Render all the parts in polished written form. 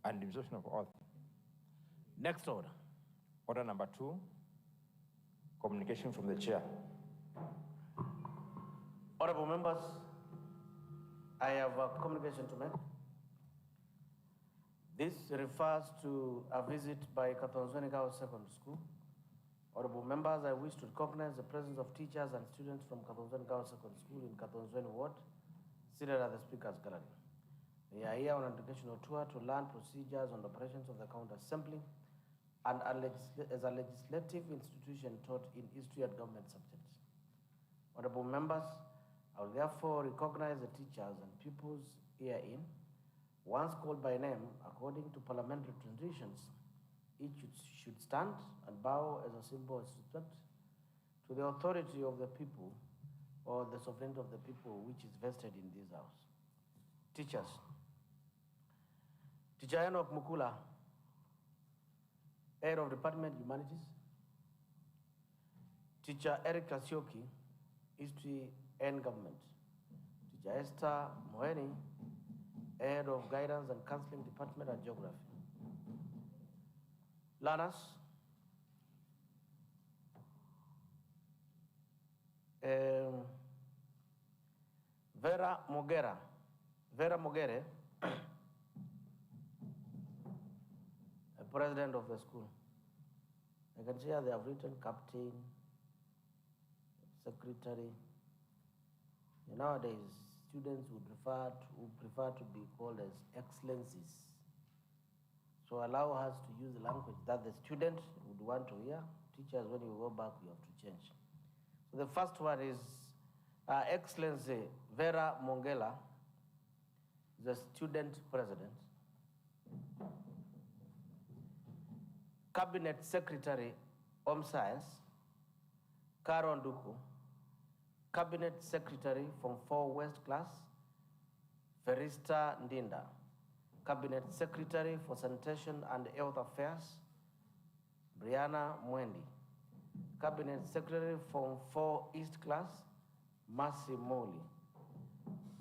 and imposition of oath. Next order. Order number 2, communication from the chair. Honorable members, I have a communication to make. This refers to a visit by Katonzweni Girls Secondary School. Honorable members, I wish to recognize the presence of teachers and students from Katonzweni Girls Secondary School in Katonzweni Ward, seated at the Speaker's Gallery. They are here on an educational tour to learn procedures on the operations of the county assembly and as a legislative institution taught in history and government subjects. Honorable members, I will therefore recognize the teachers and pupils herein. Once called by name, according to parliamentary traditions, each should stand and bow as a symbol of respect to the authority of the people or the sovereignty of the people which is vested in this house. Teachers. Teacher Enoch Mukula, Head of Department Humanities. Teacher Eric Kasioki, History and Government. Teacher Esther Moeni, Head of Guidance and Counseling Department and Geography. Learners. Vera Mogere, President of the school. I can see they have written captain, secretary. Nowadays, students would prefer to be called as excellencies. So allow us to use the language that the student would want to hear. Teachers, when you go back, you have to change. So the first one is Excellency Vera Mongela, the student president. Cabinet Secretary, Home Science, Karo Nduku. Cabinet Secretary from 4 West Class, Ferista Ndinda. Cabinet Secretary for Sanitation and Health Affairs, Brianna Mwendi. Cabinet Secretary from 4 East Class, Mercy Moli.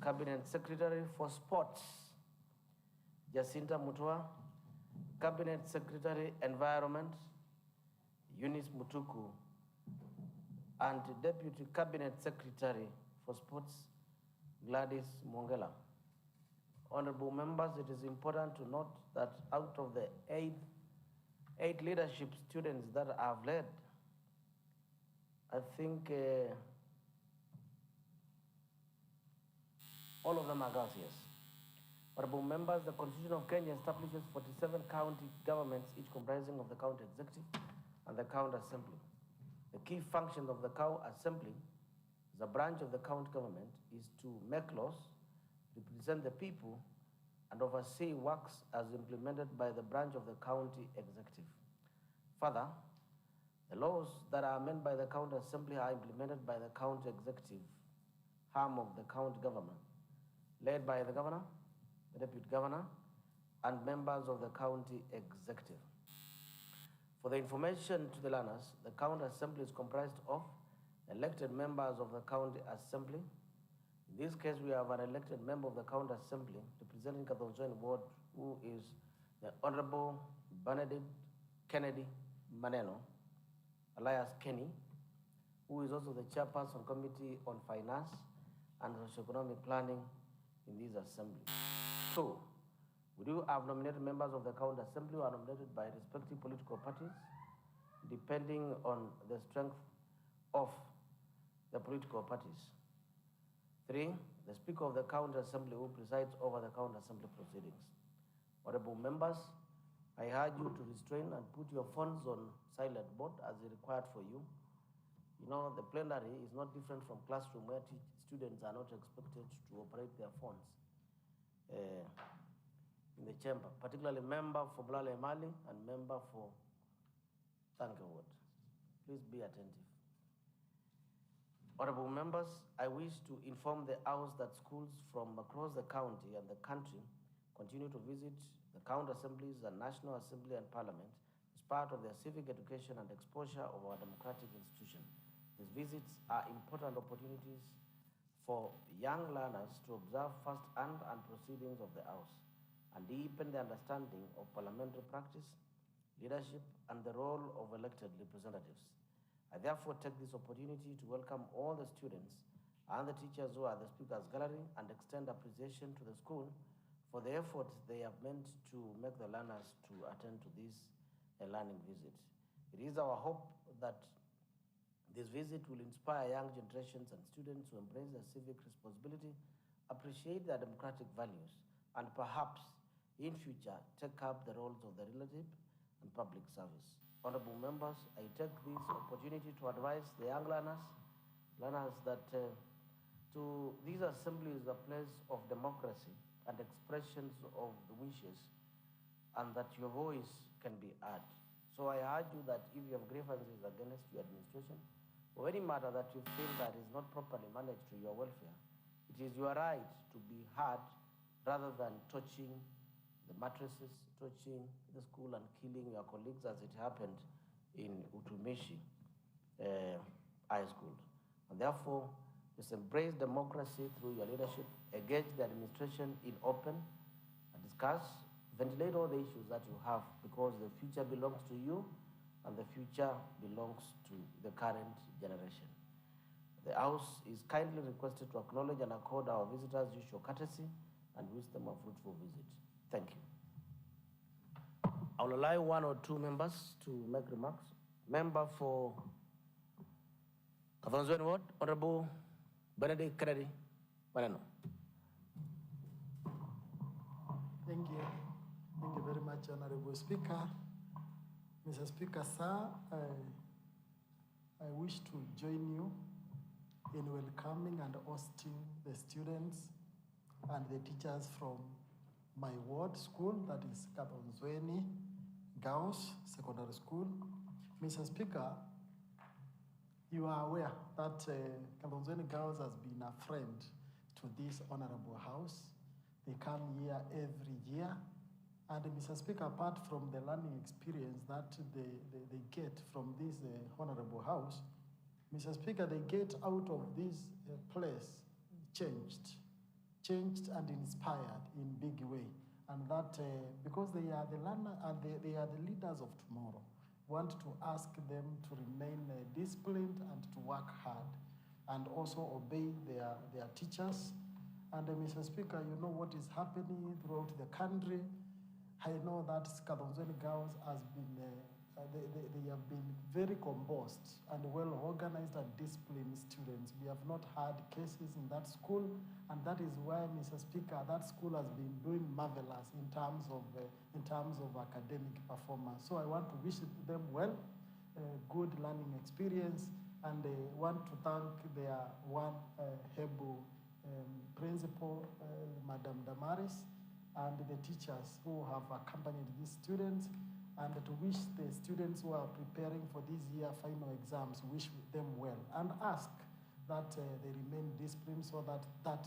Cabinet Secretary for Sports, Jacinta Mutua. Cabinet Secretary Environment, Eunice Mutuku. And Deputy Cabinet Secretary for Sports, Gladys Mongela. Honorable members, it is important to note that out of the eight leadership students that I've led, I think all of them are girls, yes. Honorable members, the Constitution of Kenya establishes 47 county governments, each comprising of the county executive and the county assembly. The key function of the county assembly, as a branch of the county government, is to make laws, represent the people, and oversee works as implemented by the branch of the county executive. Further, the laws that are amended by the county assembly are implemented by the county executive arm of the county government, led by the governor, the deputy governor, and members of the county executive. For the information to the learners, the county assembly is comprised of elected members of the county assembly. In this case, we have an elected member of the county assembly representing Katonzweni Ward, who is the Honorable Benedict Kennedy Maneno, alias Kenny, who is also the chairperson committee on finance and socioeconomic planning in this assembly. So, we do have nominated members of the county assembly who are nominated by respective political parties, depending on the strength of the political parties. 3, the Speaker of the County Assembly who presides over the County Assembly proceedings. Honorable members, I urge you to restrain and put your phones on silent mode as required for you. You know, the plenary is not different from classroom where students are not expected to operate their phones in the chamber, particularly member for Bulale Mali and member for Thanke Ward. Please be attentive. Honorable members, I wish to inform the House that schools from across the county and the country continue to visit the county assemblies and National Assembly and Parliament as part of their civic education and exposure of our democratic institution. These visits are important opportunities for young learners to observe firsthand and proceedings of the House and deepen the understanding of parliamentary practice, leadership, and the role of elected representatives. I therefore take this opportunity to welcome all the students and the teachers who are at the Speaker's Gallery and extend appreciation to the school for the efforts they have meant to make the learners to attend to this learning visit. It is our hope that this visit will inspire young generations and students to embrace their civic responsibility, appreciate their democratic values, and perhaps, in future, take up the roles of the relative and public service. Honorable members, I take this opportunity to advise the young learners that this assembly is a place of democracy and expressions of the wishes, and that your voice can be heard. So I urge you that if you have grievances against your administration, or any matter that you feel that is not properly managed to your welfare, it is your right to be heard rather than touching the mattresses, touching the school, and killing your colleagues as it happened in Utumishi High School. And therefore, just embrace democracy through your leadership, engage the administration in open, and discuss, ventilate all the issues that you have, because the future belongs to you and the future belongs to the current generation. The House is kindly requested to acknowledge and accord our visitors' usual courtesy and wish them a fruitful visit. Thank you. I'll allow one or two members to make remarks. Member for Kavanzweni Ward, Honorable Benedict Kennedy. Thank you. Thank you very much, Honorable Speaker. Mr. Speaker, sir, I wish to join you in welcoming and hosting the students and the teachers from my ward school, that is Kavanzweni Girls Secondary School. Mr. Speaker, you are aware that Kavanzweni Girls has been a friend to this honorable house. They come here every year. And Mr. Speaker, apart from the learning experience that they get from this honorable house, Mr. Speaker, they get out of this place changed and inspired in big way. And that because they are the learner and they are the leaders of tomorrow, want to ask them to remain disciplined and to work hard and also obey their teachers. And Mr. Speaker, you know what is happening throughout the country. I know that Kavanzweni Girls has been, they have been very composed and well-organized and disciplined students. We have not had cases in that school, and that is why, Mr. Speaker, that school has been doing marvelous in terms of academic performance. So I want to wish them well, good learning experience, and want to thank their one able principal, Madam Damaris, and the teachers who have accompanied these students, and to wish the students who are preparing for this year final exams, wish them well, and ask that they remain disciplined so that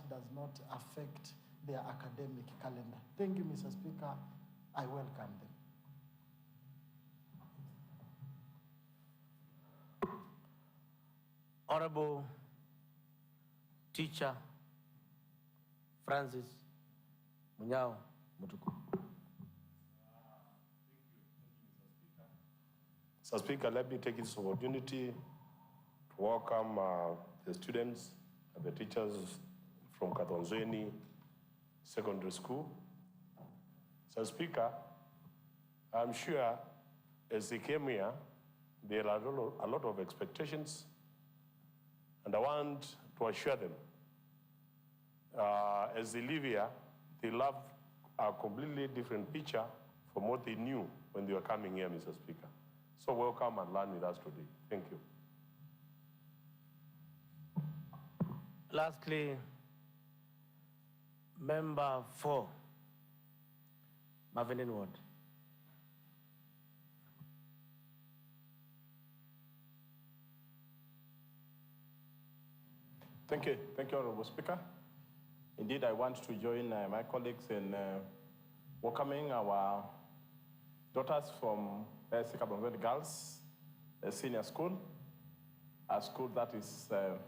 does not affect their academic calendar. Thank you, Mr. Speaker. I welcome them. Honorable Teacher Francis Munyao Mutuku. Mr. Speaker, let me take this opportunity to welcome the students and the teachers from Kavanzweni Secondary School. Mr. Speaker, I'm sure as they came here, there are a lot of expectations, and I want to assure them, as they live here, they love a completely different picture from what they knew when they were coming here, Mr. Speaker. So welcome and learn with us today. Thank you. Lastly, Member for Marvin Ward. Thank you, Honorable Speaker. Indeed, I want to join my colleagues in welcoming our daughters from Kavanzweni Girls Senior School, a school that is that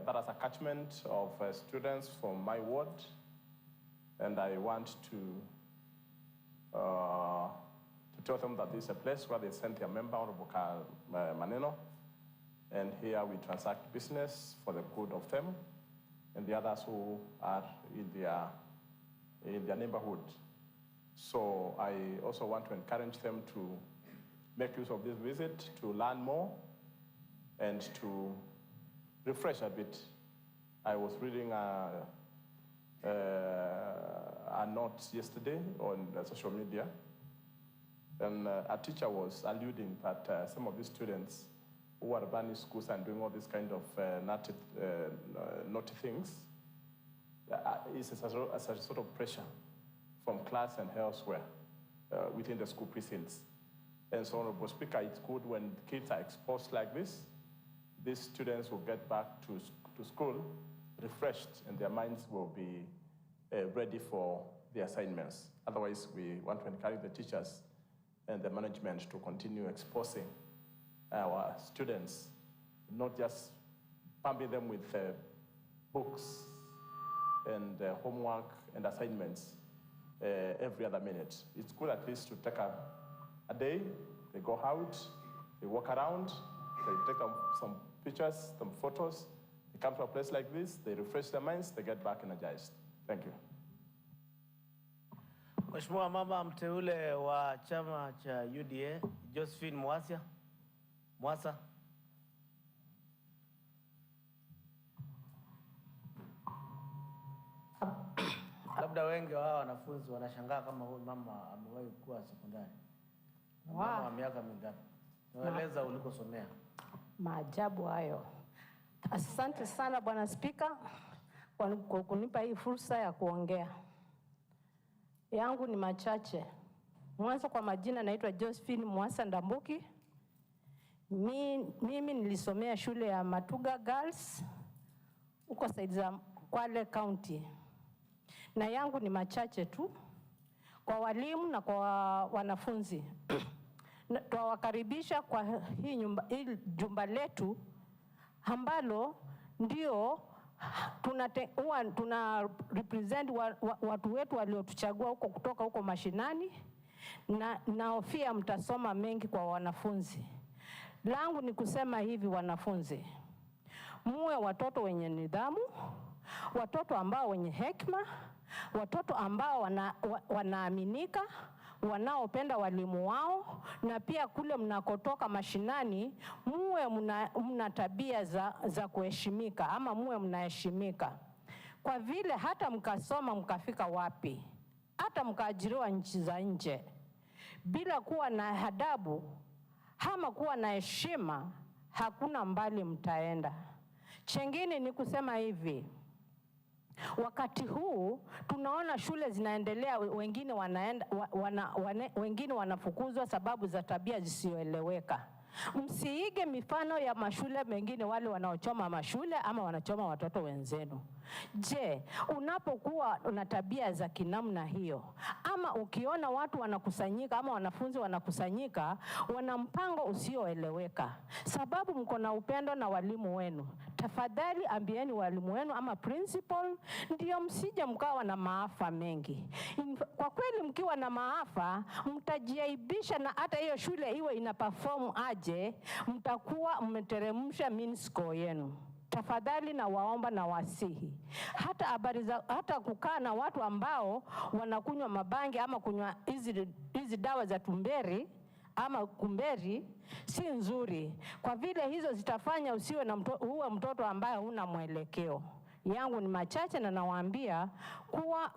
has a catchment of students from my ward, And I want to tell them that this is a place where they send their member, Honorable Maneno, and here we transact business for the good of them and the others who are in their neighborhood. So I also want to encourage them to make use of this visit to learn more and to refresh a bit. I was reading a note yesterday on social media, and a teacher was alluding that some of these students who are running schools and doing all these kind of naughty things is a sort of pressure from class and elsewhere within the school precincts. And so, Honorable Speaker, it's good when kids are exposed like this. These students will get back to school refreshed, and their minds will be ready for the assignments. Otherwise, we want to encourage the teachers and the management to continue exposing our students, not just pumping them with books and homework and assignments every other minute. It's good at least to take a day, they go out, they walk around, they take some pictures, some photos, they come to a place like this, they refresh their minds, they get back energized. Thank you. Mheshimiwa mama mteule wa chama cha UDA, Josephine Mwasa. Labda wengi wa wanafunzi wanashangaa kama huyu mama amewahi kuwa sekondari. Mama wa miaka mingapi? Naeleza ulikosomea. Maajabu hayo. Asante sana Bwana Spika kwa kunipa hii fursa ya kuongea. Yangu ni machache. Mwanzo kwa majina naitwa Josephine Mwasa Ndambuki. Mimi nilisomea shule ya Matuga Girls huko side za Kwale County. Na yangu ni machache tu kwa walimu na kwa wanafunzi. Tuwakaribisha kwa hii jumba letu ambalo ndio tuna represent watu wetu waliotuchagua huko kutoka huko mashinani, na naofia mtasoma mengi kwa wanafunzi. Langu ni kusema hivi, wanafunzi, muwe watoto wenye nidhamu, watoto ambao wenye hekima, watoto ambao wanaaminika, wanaopenda walimu wao, na pia kule mnakotoka mashinani muwe mna tabia za kuheshimika, ama muwe mnaheshimika. Kwa vile hata mkasoma mkafika wapi, hata mkaajiriwa nchi za nje, bila kuwa na adabu ama kuwa na heshima, hakuna mbali mtaenda. Chengine ni kusema hivi, wakati huu tunaona shule zinaendelea, wengine wengine wanafukuzwa sababu za tabia zisizoeleweka. Msiige mifano ya mashule mengine, wale wanaochoma mashule ama wanachoma watoto wenzenu. Je, unapokuwa una tabia za kinamna hiyo, ama ukiona watu wanakusanyika ama wanafunzi wanakusanyika, wana mpango usioeleweka, sababu mko na upendo na walimu wenu, tafadhali ambieni walimu wenu ama principal, ndio msije mkawa na maafa mengi. Kwa kweli mkiwa na maafa mtajiaibisha, na hata hiyo shule iwe ina perform aje, mtakuwa mmeteremsha mean score yenu. Tafadhali na waomba na wasihi, hata kukaa na watu ambao wanakunywa mabangi ama kunywa hizi dawa za tumberi ama kumberi si nzuri, kwa vile hizo zitafanya usiwe na uwe mtoto ambaye huna mwelekeo. Yangu ni machache, na nawaambia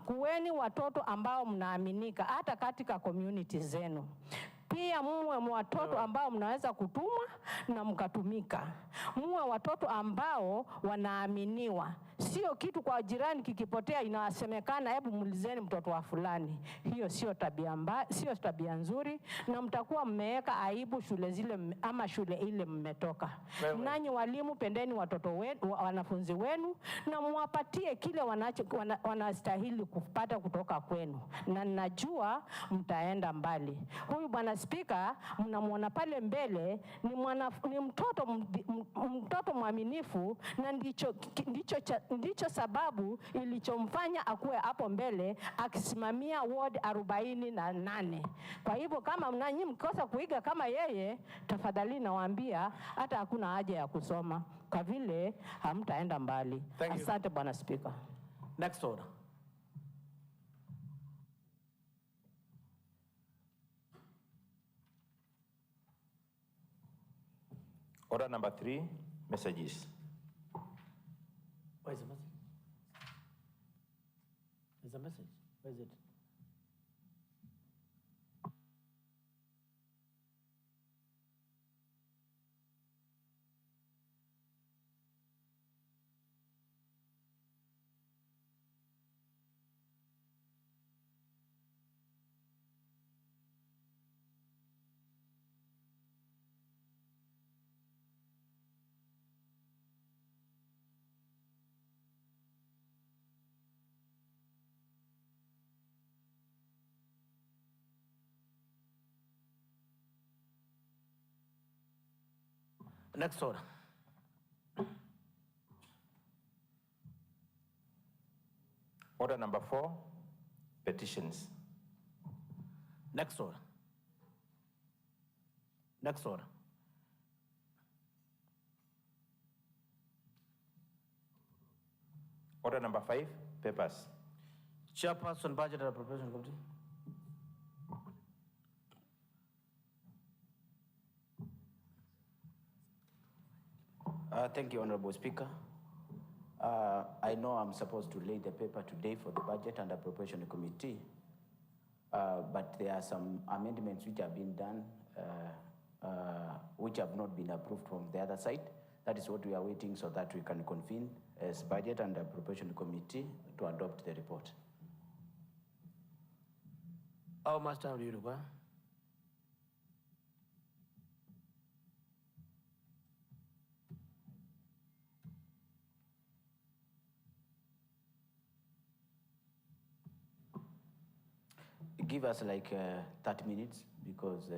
kuweni watoto ambao mnaaminika hata katika community zenu. Pia muwe watoto ambao mnaweza kutumwa na mkatumika. Muwe watoto ambao wanaaminiwa. Sio kitu kwa jirani kikipotea inasemekana hebu muulizeni mtoto wa fulani. Hiyo sio tabia mbaya, sio tabia nzuri, na mtakuwa mmeweka aibu shule zile ama shule ile mmetoka. Nanyi walimu, pendeni watoto wenu, wanafunzi wenu, na muwapatie kile wanastahili kupata kutoka kwenu, na najua mtaenda mbali. Huyu Bwana Spika mnamuona pale mbele ni mtoto mwaminifu, na ndicho ndicho sababu ilichomfanya akuwe hapo mbele akisimamia ward 48. Kwa hivyo kama mnanyi mkosa kuiga kama yeye, tafadhali nawaambia hata hakuna haja ya kusoma kwa vile hamtaenda mbali. Asante Bwana Speaker. Next order. Order number 3, messages. Where is the message? There's a message. Where is it? Next order. Order number 4, petitions. Next order. Next order. Order number 5, papers. Chairperson, Budget and Appropriation Committee. Thank you, Honorable Speaker. I know I'm supposed to lay the paper today for the Budget and Appropriation Committee, but there are some amendments which have been done, which have not been approved from the other side. That is what we are waiting so that we can convene as Budget and Appropriation Committee to adopt the report. How much time do you require? Give us like 30 minutes because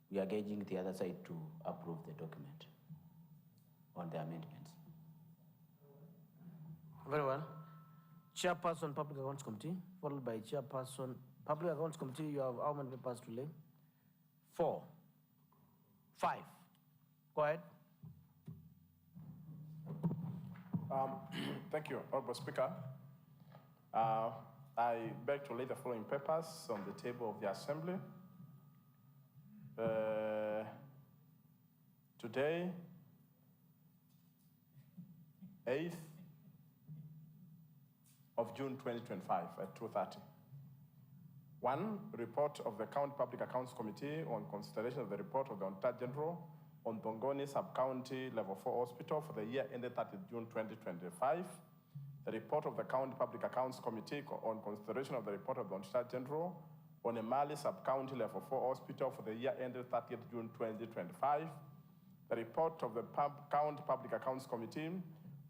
we are gauging the other side to approve the document on the amendments. Very well. Chairperson, Public Accounts Committee, followed by Chairperson, Public Accounts Committee. You have how many papers to lay? 4, 5. Go ahead. Thank you, Honorable Speaker. I beg to lay the following papers on the table of the Assembly. Today, 8th of June 2025 at 2:30. 1, report of the County Public Accounts Committee on consideration of the report of the Auditor General on Bongoni Sub-County Level 4 Hospital for the year ended 30th June 2025. The report of the County Public Accounts Committee on consideration of the report of the Auditor General on Emali Sub-County Level 4 Hospital for the year ended 30th June 2025. The report of the County Public Accounts Committee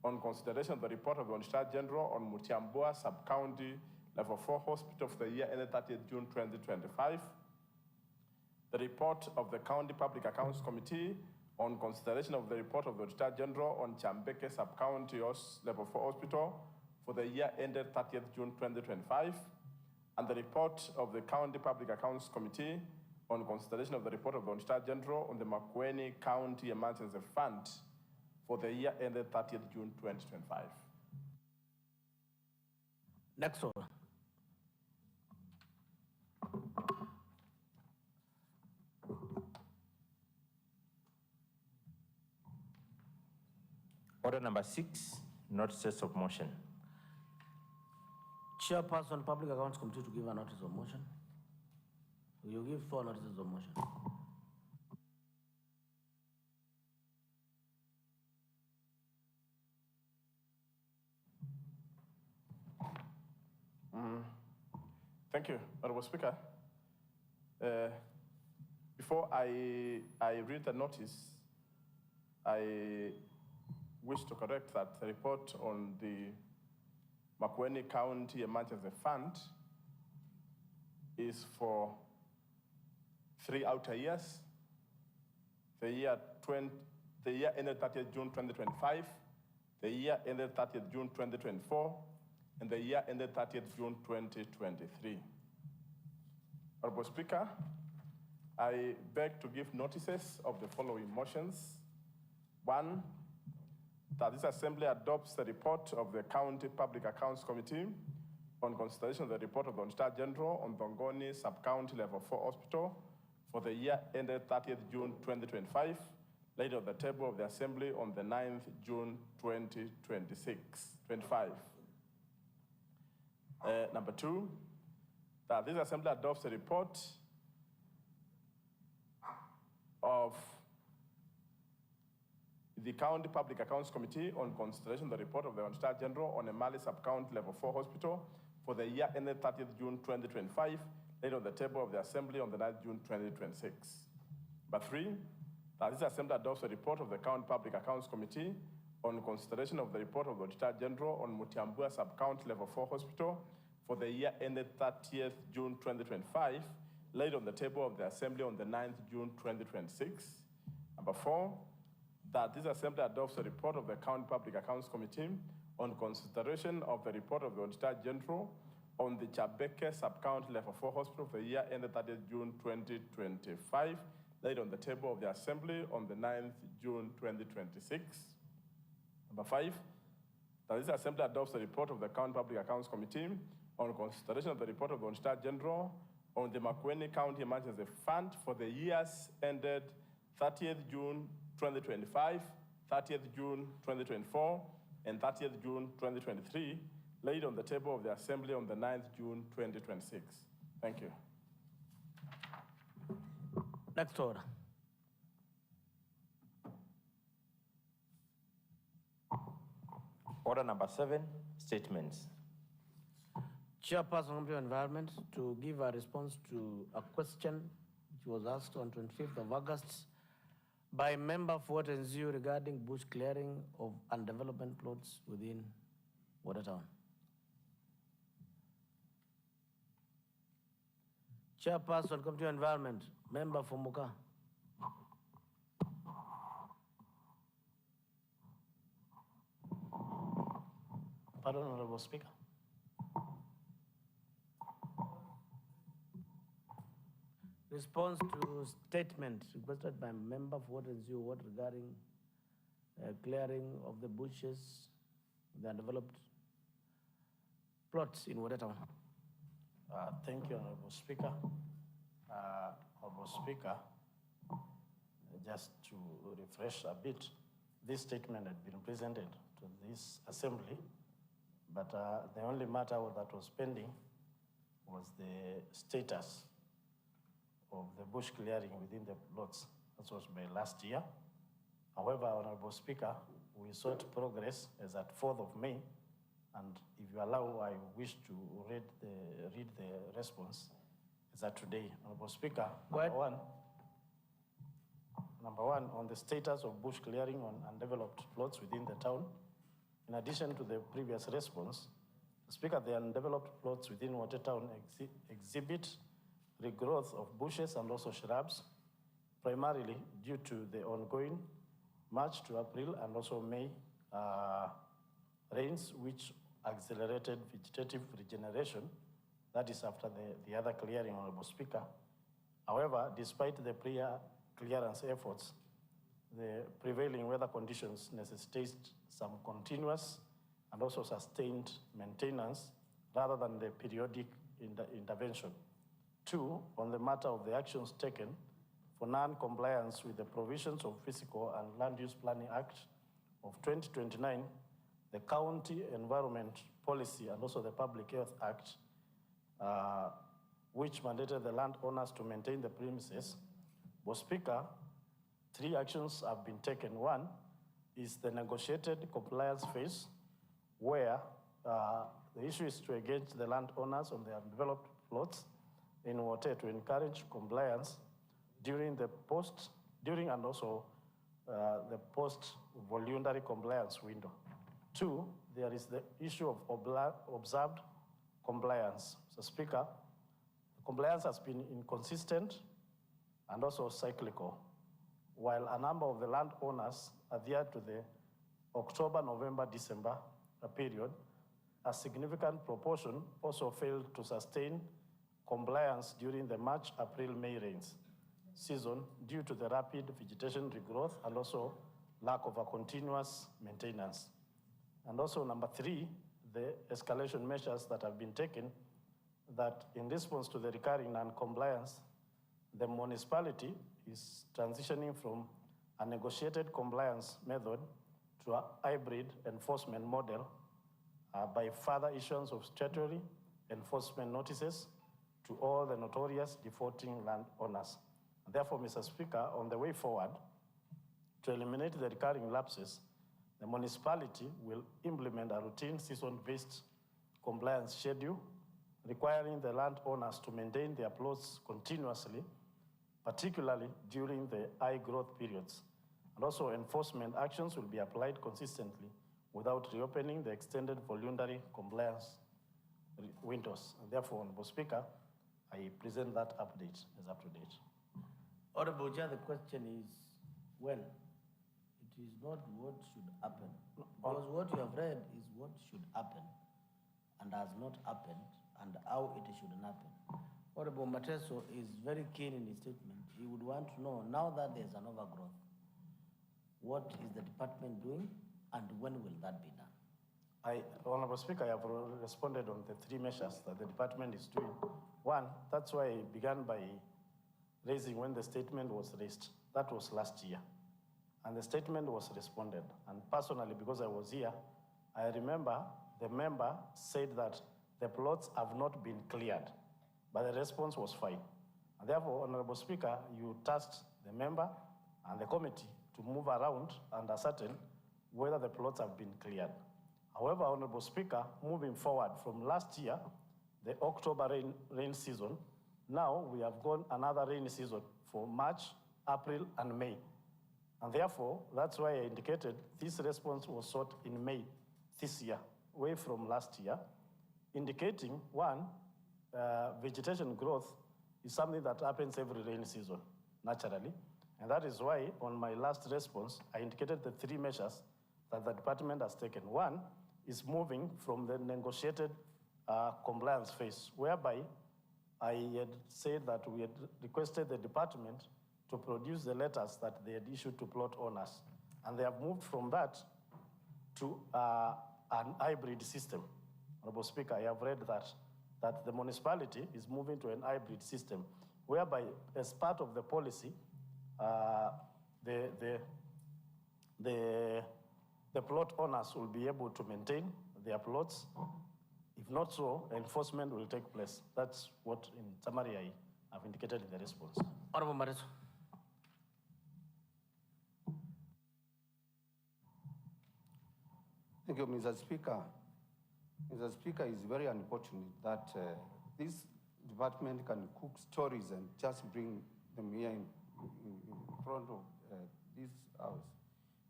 on consideration of the report of the Auditor General on Mutiambua Sub-County Level 4 Hospital for the year ended 30th June 2025. The report of the County Public Accounts Committee on consideration of the report of the Auditor General on Chambeke Sub-County Level 4 Hospital for the year ended 30th June 2025, and the report of the County Public Accounts Committee on consideration of the report of the Auditor General on the Makueni County Emergency Fund for the year ended 30th June 2025. Next order. Order number 6, notices of motion. Chairperson, Public Accounts Committee to give a notice of motion. You give 4 notices of motion. Thank you, Honorable Speaker. Before I read the notice, I wish to correct that the report on the Makueni County Emergency Fund is for 3 outer years. The year ended 30th June 2025, the year ended 30th June 2024, and the year ended 30th June 2023. Honorable Speaker, I beg to give notices of the following motions. One, that this Assembly adopts the report of the County Public Accounts Committee on consideration of the report of the Auditor General on Bongoni Sub-County Level 4 Hospital for the year ended 30th June 2025, laid on the table of the Assembly on the 9th June 2025. Number two, that this Assembly adopts the report of the County Public Accounts Committee on consideration of the report of the Auditor General on a Mali Sub-County Level 4 Hospital for the year ended 30th June 2025, laid on the table of the Assembly on the 9th June 2026. Number three, that this Assembly adopts the report of the County Public Accounts Committee on consideration of the report of the Auditor General on Mutiambua Sub-County Level 4 Hospital for the year ended 30th June 2025, laid on the table of the Assembly on the 9th June 2026. Number four, that this Assembly adopts the report of the County Public Accounts Committee on consideration of the report of the Auditor General on the Chabeke Sub-County Level 4 Hospital for the year ended 30th June 2025, laid on the table of the Assembly on the 9th June 2026. Number five, that this Assembly adopts the report of the County Public Accounts Committee on consideration of the report of the Auditor General on the Makueni County Emergency Fund for the years ended 30th June 2025, 30th June 2024, and 30th June 2023, laid on the table of the Assembly on the 9th June 2026. Thank you. Next order. Order number 7, statements. Chairperson of the Environment to give a response to a question which was asked on 25th of August by member for Water regarding bush clearing of undeveloped plots within Watertown. Chairperson, Committee on Environment, member for Muka. Pardon, Honorable Speaker. Response to statement requested by member for Water regarding clearing of the bushes, the undeveloped plots in Watertown. Thank you, Honorable Speaker. Honorable Speaker, just to refresh a bit, this statement had been presented to this Assembly, but the only matter that was pending was the status of the bush clearing within the plots. That was by last year. However, Honorable Speaker, we sought progress as at 4th of May, and if you allow, I wish to read the response as at today. Honorable Speaker, number one, on the status of bush clearing on undeveloped plots within the town. In addition to the previous response, Speaker, the undeveloped plots within Watertown exhibit regrowth of bushes and also shrubs, primarily due to the ongoing March to April and also May rains, which accelerated vegetative regeneration. That is after the other clearing, Honorable Speaker. However, despite the prior clearance efforts, the prevailing weather conditions necessitate some continuous and also sustained maintenance rather than the periodic intervention. Two, on the matter of the actions taken for non-compliance with the provisions of Physical and Land Use Planning Act of 2029, the County Environment Policy and also the Public Health Act, which mandated the landowners to maintain the premises. But Speaker, 3 actions have been taken. One is the negotiated compliance phase, where the issue is to engage the landowners on the undeveloped plots in water to encourage compliance during and also the post-voluntary compliance window. 2, there is the issue of observed compliance. So Speaker, compliance has been inconsistent and also cyclical, while a number of the landowners adhere to the October, November, December period, a significant proportion also failed to sustain compliance during the March, April, May rains season due to the rapid vegetation regrowth and also lack of a continuous maintenance. And also number 3, the escalation measures that have been taken that in response to the recurring non-compliance, the municipality is transitioning from a negotiated compliance method to a hybrid enforcement model by further issuance of statutory enforcement notices to all the notorious defaulting landowners. Therefore, Mr. Speaker, on the way forward, to eliminate the recurring lapses, the municipality will implement a routine season-based compliance schedule requiring the landowners to maintain their plots continuously, particularly during the high growth periods. And also enforcement actions will be applied consistently without reopening the extended voluntary compliance windows. And therefore, Honorable Speaker, I present that update as up to date. Honorable Chair, the question is when? It is not what should happen. Because what you have read is what should happen and has not happened and how it shouldn't happen. Honorable Mateso is very keen in his statement. He would want to know, now that there's an overgrowth, what is the department doing and when will that be done? Honorable Speaker, I have responded on the 3 measures that the department is doing. 1, that's why I began by raising when the statement was raised. That was last year. And the statement was responded. And personally, because I was here, I remember the member said that the plots have not been cleared, but the response was fine. And therefore, Honorable Speaker, you tasked the member and the committee to move around and ascertain whether the plots have been cleared. However, Honorable Speaker, moving forward from last year, the October rain season, now we have gone another rainy season for March, April, and May. And therefore, that's why I indicated this response was sought in May this year, away from last year, indicating 1, vegetation growth is something that happens every rainy season, naturally. And that is why, on my last response, I indicated the 3 measures that the department has taken. 1 is moving from the negotiated compliance phase, whereby I had said that we had requested the department to produce the letters that they had issued to plot owners. And they have moved from that to an hybrid system. Honorable Speaker, I have read that the municipality is moving to an hybrid system, whereby as part of the policy, the plot owners will be able to maintain their plots. If not so, enforcement will take place. That's what, in summary, I have indicated in the response. Honorable Mateso. Thank you, Mr. Speaker. Mr. Speaker, it's very unfortunate that this department can cook stories and just bring them here in front of this house.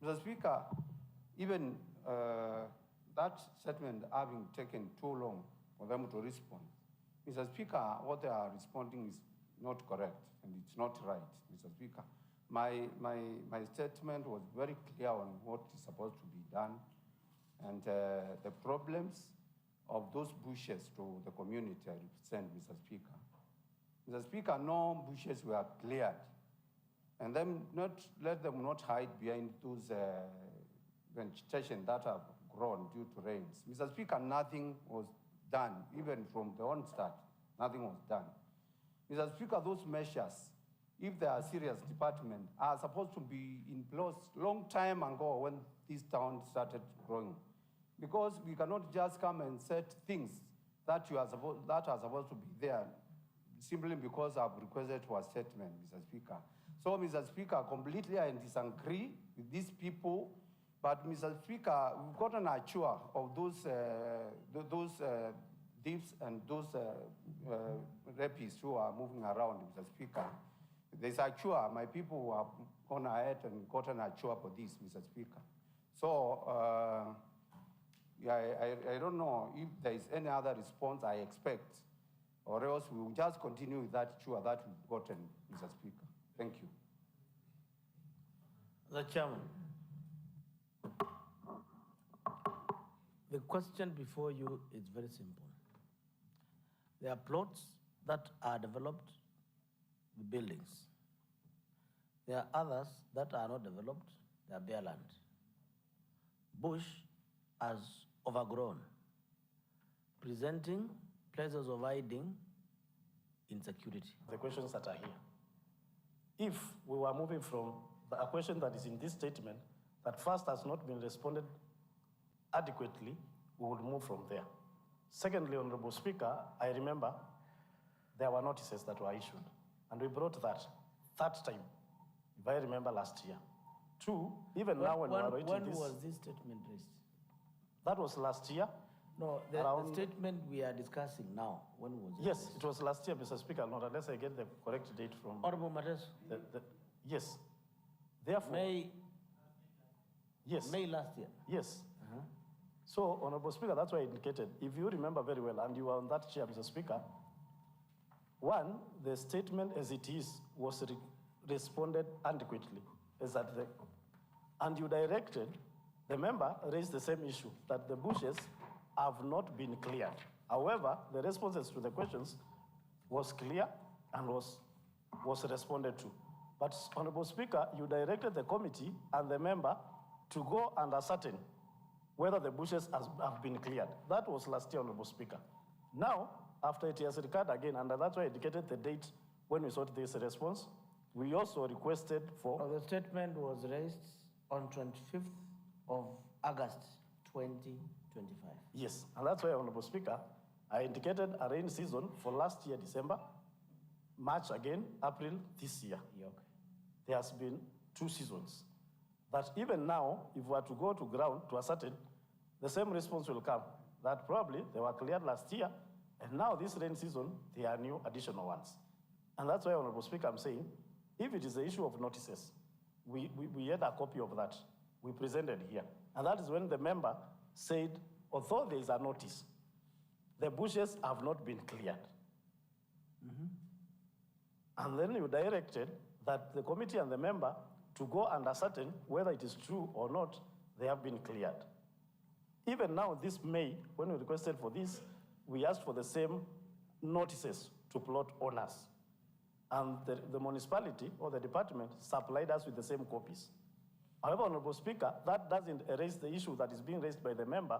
Mr. Speaker, even that statement having taken too long for them to respond. Mr. Speaker, what they are responding is not correct and it's not right, Mr. Speaker. My statement was very clear on what is supposed to be done and the problems of those bushes to the community I represent, Mr. Speaker. Mr. Speaker, no bushes were cleared and then let them not hide behind those vegetation that have grown due to rains. Mr. Speaker, nothing was done, even from the onset, nothing was done. Mr. Speaker, those measures, if they are serious department, are supposed to be in place long time ago when this town started growing. Because we cannot just come and set things that are supposed to be there simply because I've requested for a statement, Mr. Speaker. So, Mr. Speaker, completely I disagree with these people. But, Mr. Speaker, we've got an assure of those thieves and those rapists who are moving around, Mr. Speaker. There's a assure. My people who have gone ahead and got an assure for this, Mr. Speaker. So, I don't know if there is any other response I expect, or else we will just continue with that assure that we've gotten, Mr. Speaker. Thank you. The Chairman. The question before you is very simple. There are plots that are developed with buildings. There are others that are not developed, they are bare land. Bush has overgrown, presenting places of hiding insecurity. The questions that are here. If we were moving from a question that is in this statement that first has not been responded adequately, we would move from there. Secondly, Honorable Speaker, I remember there were notices that were issued, and we brought that third time, if I remember last year. Two, even now when we are writing when this. was this statement raised? That was last year. No, the statement we are discussing now, when was it? Yes, it was last year, Mr. Speaker, not unless I get the correct date from. Honorable Matters? Yes. Therefore. May last year? Yes. So, Honorable Speaker, that's why I indicated, if you remember very well, and you were on that chair, Mr. Speaker, one, the statement as it is was responded adequately, and you directed, the member raised the same issue, that the bushes have not been cleared. However, the responses to the questions was clear and was responded to. But, Honorable Speaker, you directed the committee and the member to go and ascertain whether the bushes have been cleared. That was last year, Honorable Speaker. Now, after it has recurred again, and that's why I indicated the date when we sought this response, we also requested for... The statement was raised on 25th of August 2025. Yes, and that's why, Honorable Speaker, I indicated a rain season for last year, December, March again, April this year. Yeah, okay. There has been 2 seasons. That even now, if we were to go to ground to ascertain, the same response will come. That probably they were cleared last year, and now this rain season, there are new additional ones. And that's why, Honorable Speaker, I'm saying, if it is the issue of notices, we had a copy of that. We presented here. And that is when the member said, although there is a notice, the bushes have not been cleared. And then you directed that the committee and the member to go and ascertain whether it is true or not, they have been cleared. Even now, this May, when we requested for this, we asked for the same notices to plot owners. And the municipality or the department supplied us with the same copies. However, Honorable Speaker, that doesn't erase the issue that is being raised by the member,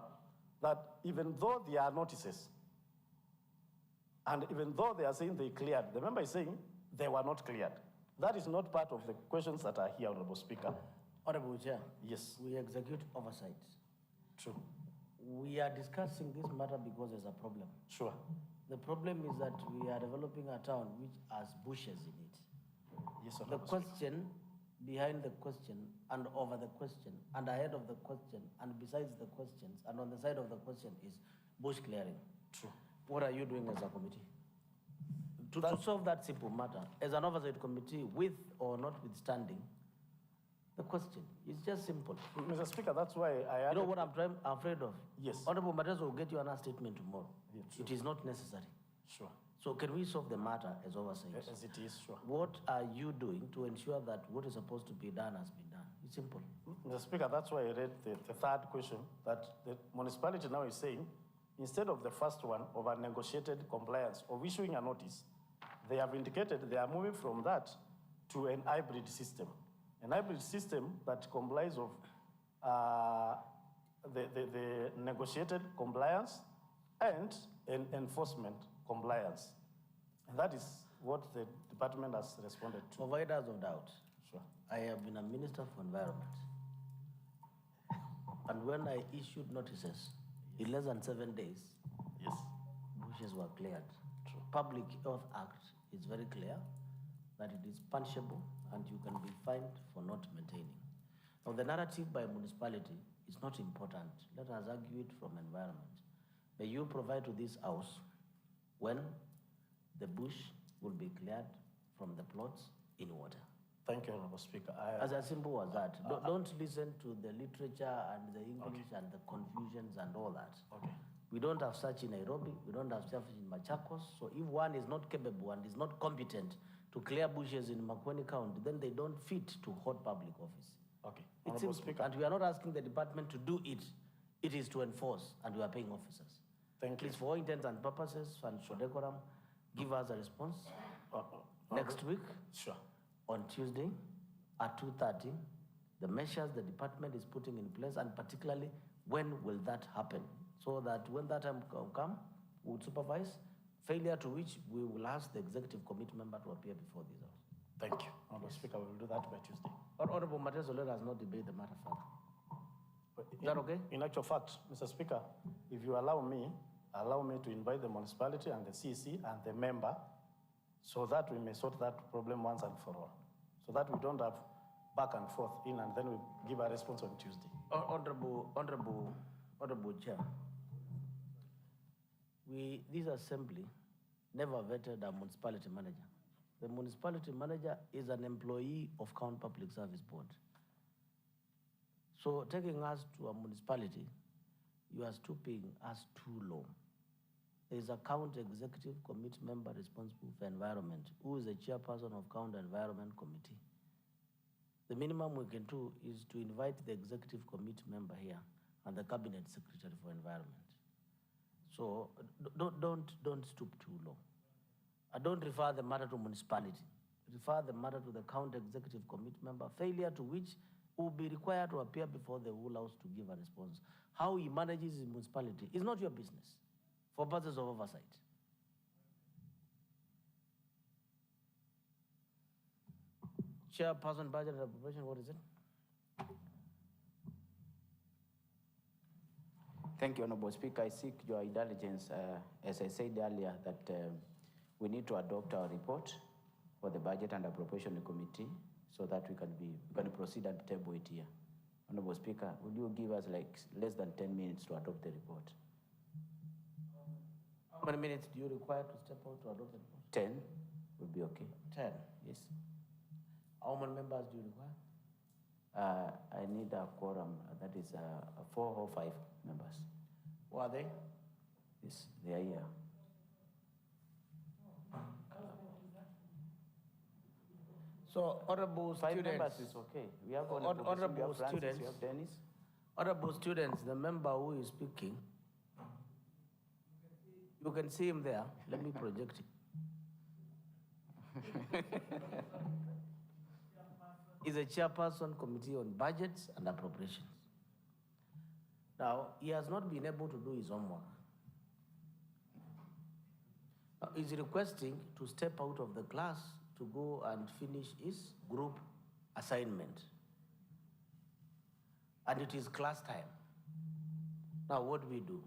that even though there are notices, and even though they are saying they cleared, the member is saying they were not cleared. That is not part of the questions that are here, Honorable Speaker. Honorable Chair. Yes. We execute oversight. True. We are discussing this matter because there's a problem. Sure. The problem is that we are developing a town which has bushes in it. Yes, The question behind the question and over the question and ahead of the question and besides the questions and on the side of the question is bush clearing. True. What are you doing as a committee? To solve that simple matter, as an oversight committee, with or notwithstanding, the question is just simple. Mr. Speaker, that's why I... You know what I'm afraid of? Yes. Honorable Matters will get you another statement tomorrow. Yeah, it is not necessary. Sure. So can we solve the matter as oversight? As it is, sure. What are you doing to ensure that what is supposed to be done has been done? It's simple. Mr. Speaker, that's why I read the third question, that the municipality now is saying, instead of the first one of a negotiated compliance, of issuing a notice, they have indicated they are moving from that to an hybrid system. An hybrid system that complies of the negotiated compliance and an enforcement compliance. And that is what the department has responded to. For avoidance of doubt, Sure. I have been a minister for environment. And when I issued notices, in less than 7 days, Yes. bushes were cleared. True. Public Health Act is very clear that it is punishable and you can be fined for not maintaining. Now, the narrative by municipality is not important. Let us argue it from environment. May you provide to this house when the bush will be cleared from the plots in water. Thank you, Honorable Speaker. As simple as that. Don't listen to the literature and the English and the confusions and all that. Okay. We don't have such in Nairobi. We don't have such in Machakos. So if one is not capable and is not competent to clear bushes in Makueni County, then they don't fit to hold public office. Okay. It's Honorable simple. Speaker. And we are not asking the department to do it It is to enforce, and we are paying officers. Thank you. Please, for all intents and purposes, and for decorum, give us a response next week. Sure. On Tuesday at 2:30, the measures the department is putting in place, and particularly when will that happen, so that when that time come, we will supervise, failure to which we will ask the executive committee member to appear before this house. Thank you. Honorable Speaker, we will do that by Tuesday. Honorable Mateus has not debated the matter further. Is that okay? In actual fact, Mr. Speaker, if you allow me to invite the municipality and the CC and the member so that we may sort that problem once and for all, so that we don't have back and forth in and then we give a response on Tuesday. Honorable Chair, this assembly never vetted a municipality manager. The municipality manager is an employee of County Public Service Board. So taking us to a municipality, you are stooping us too low. There is a county executive committee member responsible for environment, who is the chairperson of County Environment Committee. The minimum we can do is to invite the executive committee member here and the cabinet secretary for environment. So don't stoop too low. I don't refer the matter to municipality. Refer the matter to the county executive committee member, failure to which will be required to appear before the whole house to give a response. How he manages his municipality is not your business for purposes of oversight. Chairperson, Budget and Appropriation, what is it? Thank you, Honorable Speaker. I seek your indulgence, as I said earlier, that we need to adopt our report for the Budget and Appropriation Committee so that we can proceed and table it here. Honorable Speaker, would you give us like less than 10 minutes to adopt the report? How many minutes do you require to step out to adopt the report? 10 would be okay. 10. Yes. How many members do you require? I need a quorum, that is 4 or 5 members. Who are they? Yes, they are here. So, honorable 5 students. members is okay. We have honorable students. We have Dennis. Honorable students, the member who is speaking, you can see him there. Let me project it. He's a chairperson committee on budgets and appropriations. Now, he has not been able to do his homework. Now, he's requesting to step out of the class to go and finish his group assignment. And it is class time. Now, what do we do?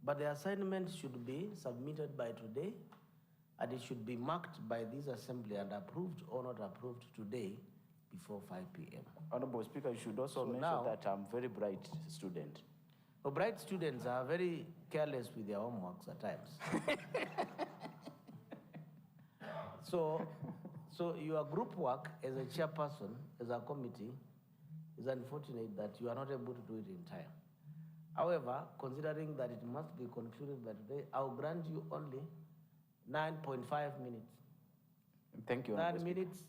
But the assignment should be submitted by today, and it should be marked by this assembly and approved or not approved today before 5 p.m. Honorable Speaker, you should also mention that I'm a very bright student. Well, bright students are very careless with their homeworks at times. So your group work as a chairperson, as a committee, is unfortunate that you are not able to do it in time. However, considering that it must be concluded by today, I'll grant you only 9.5 minutes. Thank you. 9 minutes,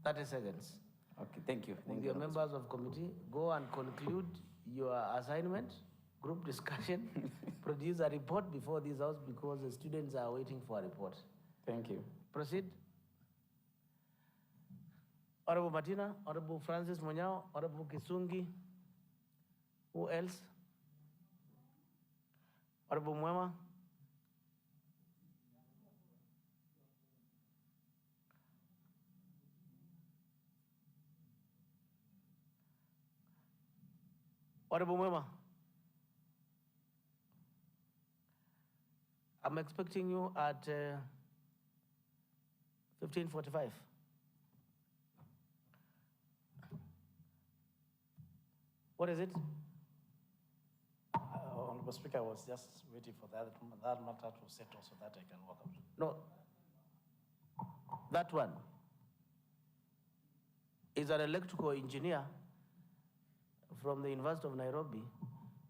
30 seconds. Okay, thank you. With your members of committee, go and conclude your assignment, group discussion, produce a report before this house because the students are waiting for a report. Thank you. Proceed. Honorable Martina, Honorable Francis Monyao, Honorable Kisungi. Who else? Honorable Mwema. Honorable Mwema. I'm expecting you at 15:45. What is it? Honorable Speaker, I was just waiting for that matter to settle so that I can walk out. No. That one is an electrical engineer from the University of Nairobi.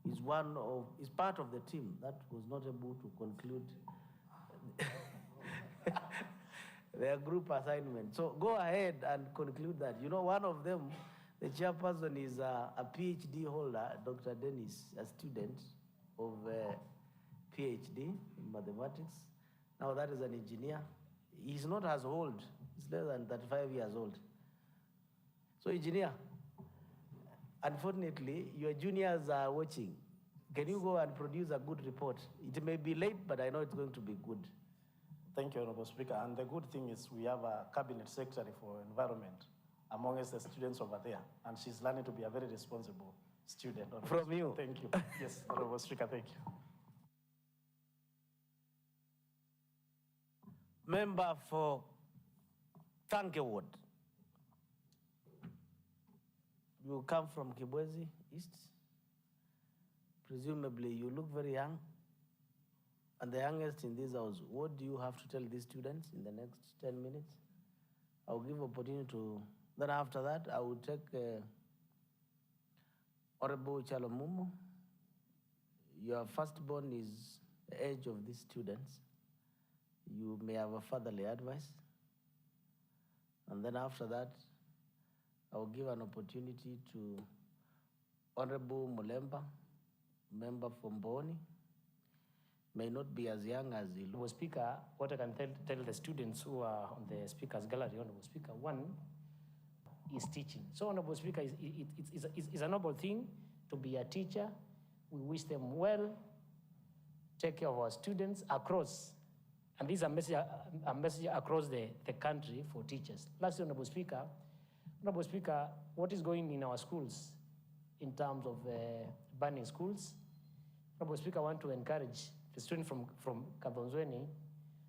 Is part of the team that was not able to conclude their group assignment. So go ahead and conclude that. You know, one of them, The chairperson is a PhD holder, Dr. Dennis, a student of PhD in mathematics. Now that is an engineer. He's not as old. He's less than 35 years old. So engineer, unfortunately, your juniors are watching. Can you go and produce a good report? It may be late, but I know it's going to be good. Thank you, Honorable Speaker. And the good thing is we have a cabinet secretary for environment amongst the students over there, and she's learning to be a very responsible student. From you? Thank you. Yes, Honorable Speaker, thank you. Member for Tanke Ward. You come from Kibwezi East. Presumably you look very young. And the youngest in this house, what do you have to tell these students in the next 10 minutes? I'll give opportunity to, then after that, I will take Honorable Chalomumo. Your firstborn is the age of these students. You may have a fatherly advice. And then after that, I will give an opportunity to Honorable Mulemba, member from Boni. May not be as young as you. Honorable Speaker, what I can tell the students who are on the Speaker's gallery, Honorable Speaker, one is teaching. So, Honorable Speaker, it's a noble thing to be a teacher. We wish them well, take care of our students across. And this is a message across the country for teachers. Lastly, Honorable Speaker, what is going in our schools in terms of banning schools? Honorable Speaker, I want to encourage the students from Kathonzweni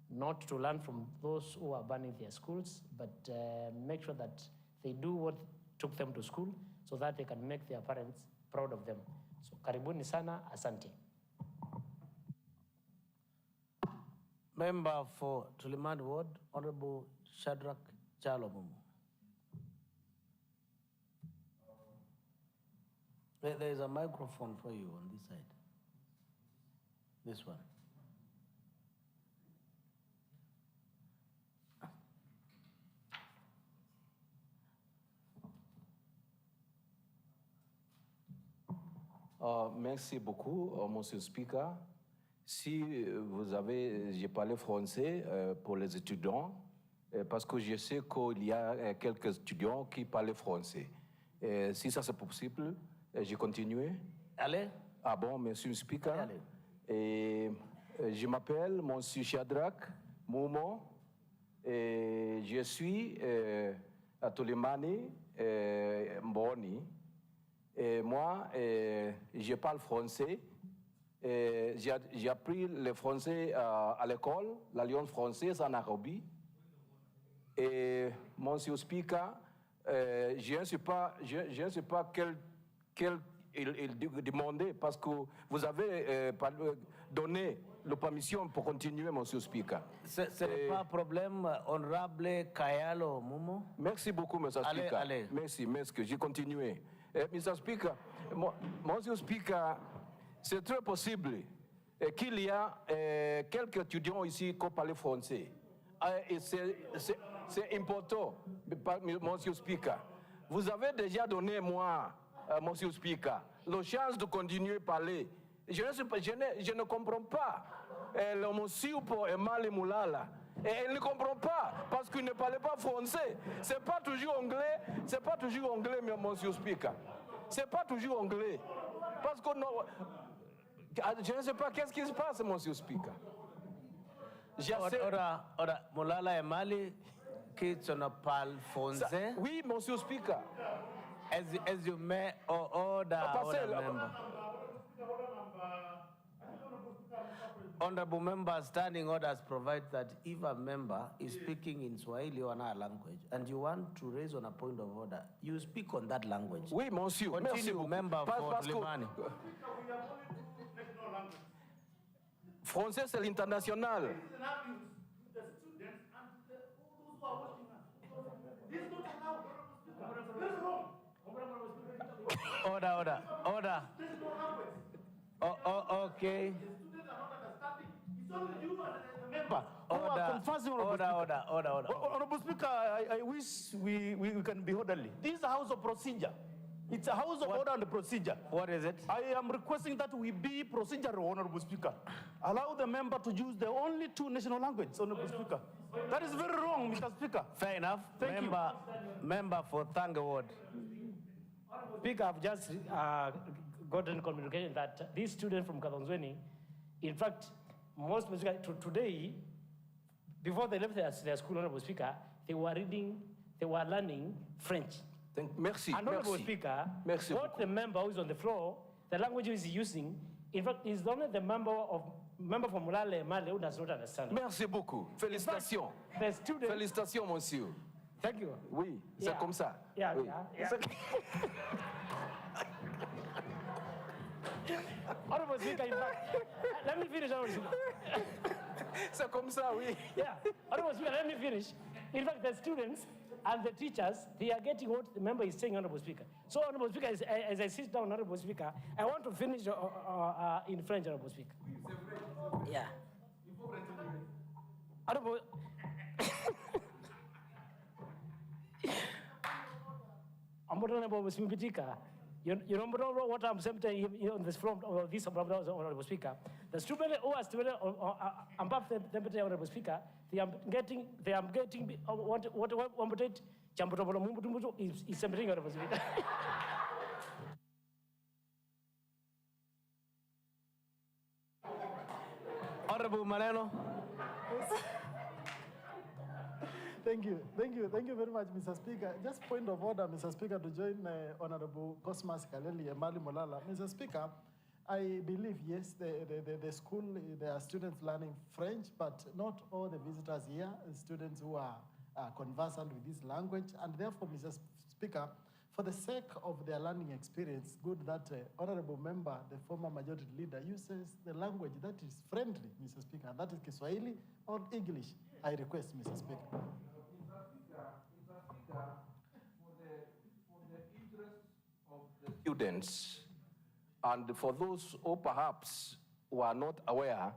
not to learn from those who are banning their schools, but make sure that they do what took them to school so that they can make their parents proud of them. So, karibuni sana, asante. Member for Tuliman Ward, Honorable Shadrach Chalomumo. There is a microphone for you on this side. This one. Merci beaucoup, Monsieur Speaker. Si j'ai parlé français pour les étudiants, parce que je sais qu'il y a quelques étudiants qui parlent français. Si ça c'est possible, je continue. Allez. Ah bon, Monsieur Speaker. Allez. Et je m'appelle Monsieur Shadrach Momo. Et je suis à Tolimani, Mboni. Et moi, je parle français. J'ai appris le français à l'école, l'Alliance française en Arabie. Et Monsieur Speaker, je ne sais pas quel il demandait, parce que vous avez donné la permission pour continuer, Monsieur Speaker. Ce n'est pas un problème, honorable Kayalo Momo. Merci beaucoup, Monsieur Speaker. Allez. Merci, je continue. Mr. Speaker, Monsieur Speaker, c'est très possible qu'il y a quelques étudiants ici qui parlent français. Et c'est important, Monsieur Speaker. Vous avez déjà donné, moi, Monsieur Speaker, la chance de continuer à parler. Je ne comprends pas. Le monsieur pour Emale Moulala. Et elle ne comprend pas parce qu'il ne parlait pas français. C'est pas toujours anglais, Monsieur Speaker. C'est pas toujours anglais. Parce que je ne sais pas qu'est-ce qui se passe, Monsieur Speaker. Ora, Moulala Emale, qui ne parle français. Oui, Monsieur Speaker. As you may order member. Honorable member, standing orders provide that if a member is speaking in Swahili or another language and you want to raise on a point of order, you speak on that language. Oui, monsieur. Continue, merci member for Tulimani. Français, c'est l'international. Order. Okay. Who are first thing, Honorable Speaker. Honorable Speaker, I wish we can be orderly. This is a house of procedure. It's a house of order and procedure. What is it? I am requesting that we be procedural, Honorable Speaker. Allow the member to use the only two national languages, Honorable Speaker. That is very wrong, Mr. Speaker. Fair enough. Thank you. Member for Tanga Ward. Speaker, I've just gotten communication that these students from Kathonzweni, in fact, most specifically today, before they left their school, Honorable Speaker, they were learning French. Merci. And Honorable Speaker, what the member who is on the floor, the language he is using, in fact, is only the member from Mulale Male who does not understand. Merci beaucoup. Félicitations. The student. Félicitations, monsieur. Thank you. Oui, c'est comme ça. Yeah, oui. yeah. Honorable Speaker, in fact, let me finish, Honorable Speaker. C'est comme ça, oui. Yeah. Honorable Speaker, let me finish. In fact, the students and the teachers, they are getting what the member is saying, Honorable Speaker. So, Honorable Speaker, as I sit down, Honorable Speaker, I want to finish in French, Honorable Speaker. Yeah. Honorable... Honorable Speaker, you know what I'm saying on this front of this Honorable Speaker. The students who are still above the Honorable Speaker, they are getting what is something, Honorable Speaker. Honorable Maneno. Thank you very much, Mr. Speaker. Just point of order, Mr. Speaker, to join Honorable Cosmas Kaleli and Mali Molala. Mr. Speaker, I believe, yes, the school, there are students learning French, but not all the visitors here are students who are conversant with this language. And therefore, Mr. Speaker, for the sake of their learning experience, good that honorable member, the former majority leader, uses the language that is friendly, Mr. Speaker, that is Kiswahili or English. I request, Mr. Speaker. Students, and for those who perhaps were not aware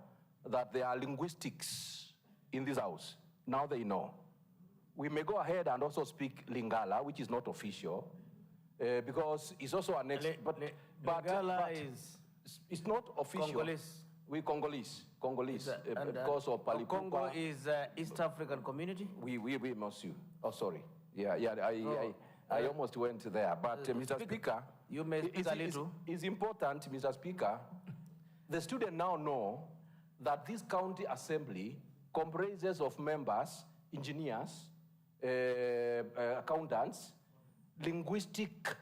that there are linguistics in this house, now they know. We may go ahead and also speak Lingala, which is not official, because it's also an Lingala is it's not official. Congolese. We Congolese, because of Palipupa. Congo is East African community? We, monsieur. Oh, sorry. Yeah, I almost went there. But, Mr. Speaker, you may speak a little. It's important, Mr. Speaker, the students now know that this county assembly comprises of members, engineers, accountants, linguistic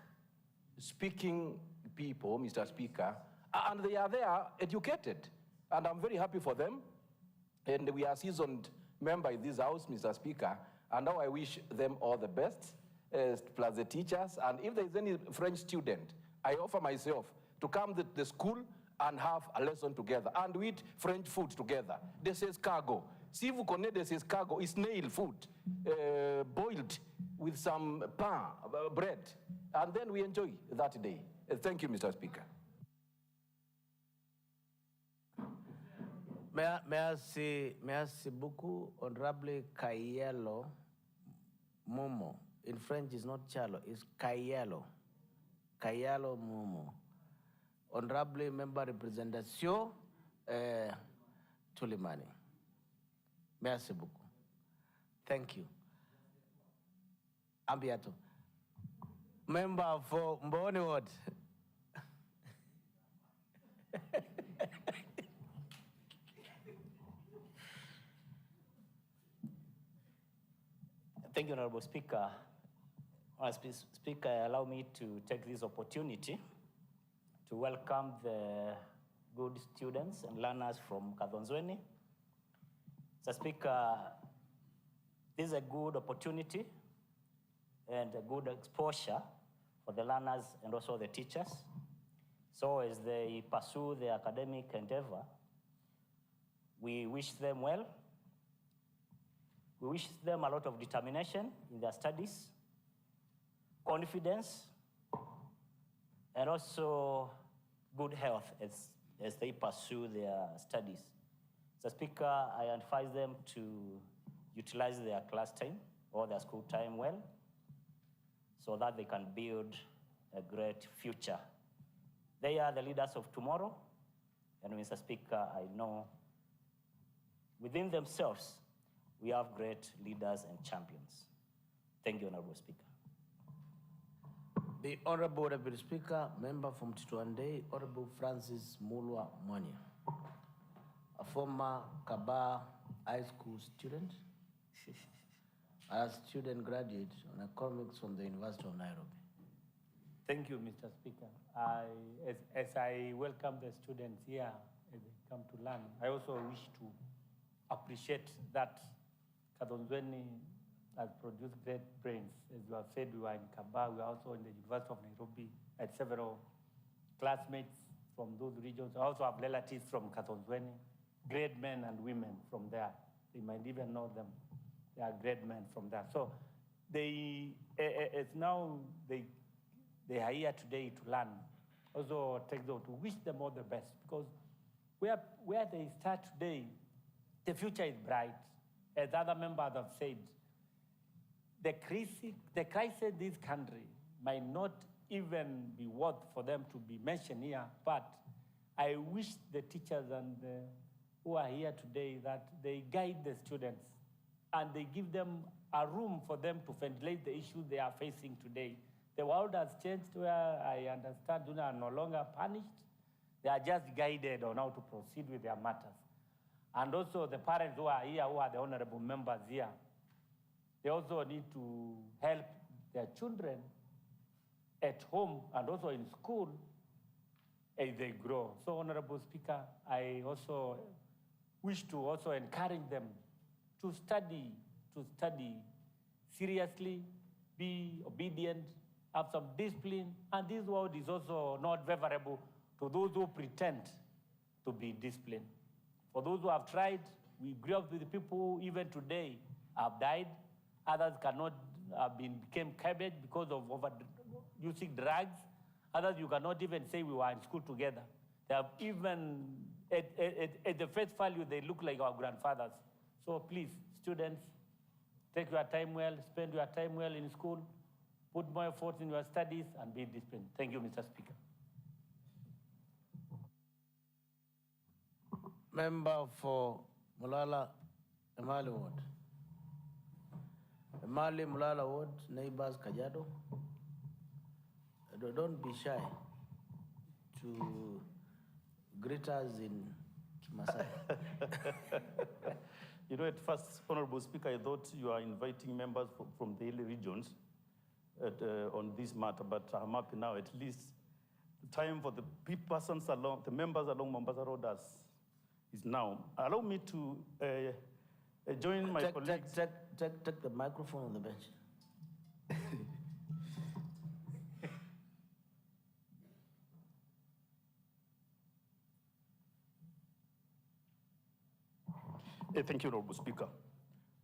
speaking people, Mr. Speaker, and they are there educated. And I'm very happy for them. And we are seasoned members in this house, Mr. Speaker, and now I wish them all the best, plus the teachers. And if there's any French student, I offer myself to come to the school and have a lesson together and we eat French food together. This is cargo. Si vous connaissez this is cargo, it's snail food, boiled with some pain, bread, and then we enjoy that day. Thank you, Mr. Speaker. Merci beaucoup, Honorable Kayelo Momo. In French, it's not Chalo, it's Kayelo. Kayelo Momo. Honorable Member Representation Tulimani. Merci beaucoup. Thank you. Ambiato. Member for Mboni Ward. Thank you, Honorable Speaker. Honorable Speaker, allow me to take this opportunity to welcome the good students and learners from Kathonzweni. Mr. Speaker, this is a good opportunity and a good exposure for the learners and also the teachers. So as they pursue their academic endeavor, we wish them well. We wish them a lot of determination in their studies, confidence, and also good health as they pursue their studies. Mr. Speaker, I advise them to utilize their class time or their school time well so that they can build a great future. They are the leaders of tomorrow, and Mr. Speaker, I know within themselves we have great leaders and champions. Thank you, Honorable Speaker. The Honorable Deputy Speaker, member from Tituande, Honorable Francis Mulwa Mwanya, a former Kaba High School student, a student graduate on economics from the University of Nairobi. Thank you, Mr. Speaker. As I welcome the students here as they come to learn, I also wish to appreciate that Kadonzweni has produced great brains. As you have said, we were in Kaba, we were also in the University of Nairobi, had several classmates from those regions. I also have relatives from Kadonzweni, great men and women from there. They might even know them. They are great men from there. So they are here today to learn. Also take them to wish them all the best, because where they start today, the future is bright. As other members have said, the crisis in this country might not even be worth for them to be mentioned here, but I wish the teachers and who are here today that they guide the students and they give them a room for them to ventilate the issues they are facing today. The world has changed where I understand they are no longer punished. They are just guided on how to proceed with their matters. And also the parents who are here, who are the honorable members here, they also need to help their children at home and also in school as they grow. So, Honorable Speaker, I also wish to also encourage them to study seriously, be obedient, have some discipline, and this world is also not favorable to those who pretend to be disciplined. For those who have tried, we grew up with people who even today have died. Others cannot became cabbage because of using drugs. Others you cannot even say we were in school together. They have even, at the face value, they look like our grandfathers. So please, students, take your time well, spend your time well in school, put more effort in your studies, and be disciplined. Thank you, Mr. Speaker. Member for Mulala Emali Ward. Emali Mulala Ward, neighbors Kajiado. Don't be shy to greet us in Kimasai. You know, at first, Honorable Speaker, I thought you are inviting members from the hilly regions on this matter, but I'm happy now. At least the time for the persons along, the members along Mombasa Road is now. Allow me to join my colleagues. Take the microphone on the bench. Thank you, Honorable Speaker.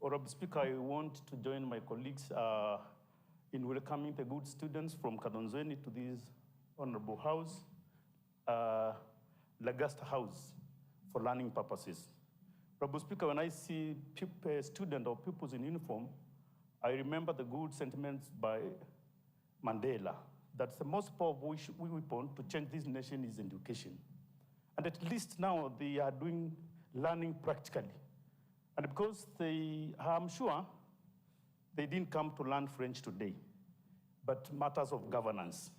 Honorable Speaker, I want to join my colleagues in welcoming the good students from Kadonzweni to this honorable house, Lagasta House, for learning purposes. Honorable Speaker, when I see students or pupils in uniform, I remember the good sentiments by Mandela, that the most powerful weapon to change this nation is education. And at least now they are doing learning practically. And because I'm sure they didn't come to learn French today, but matters of governance.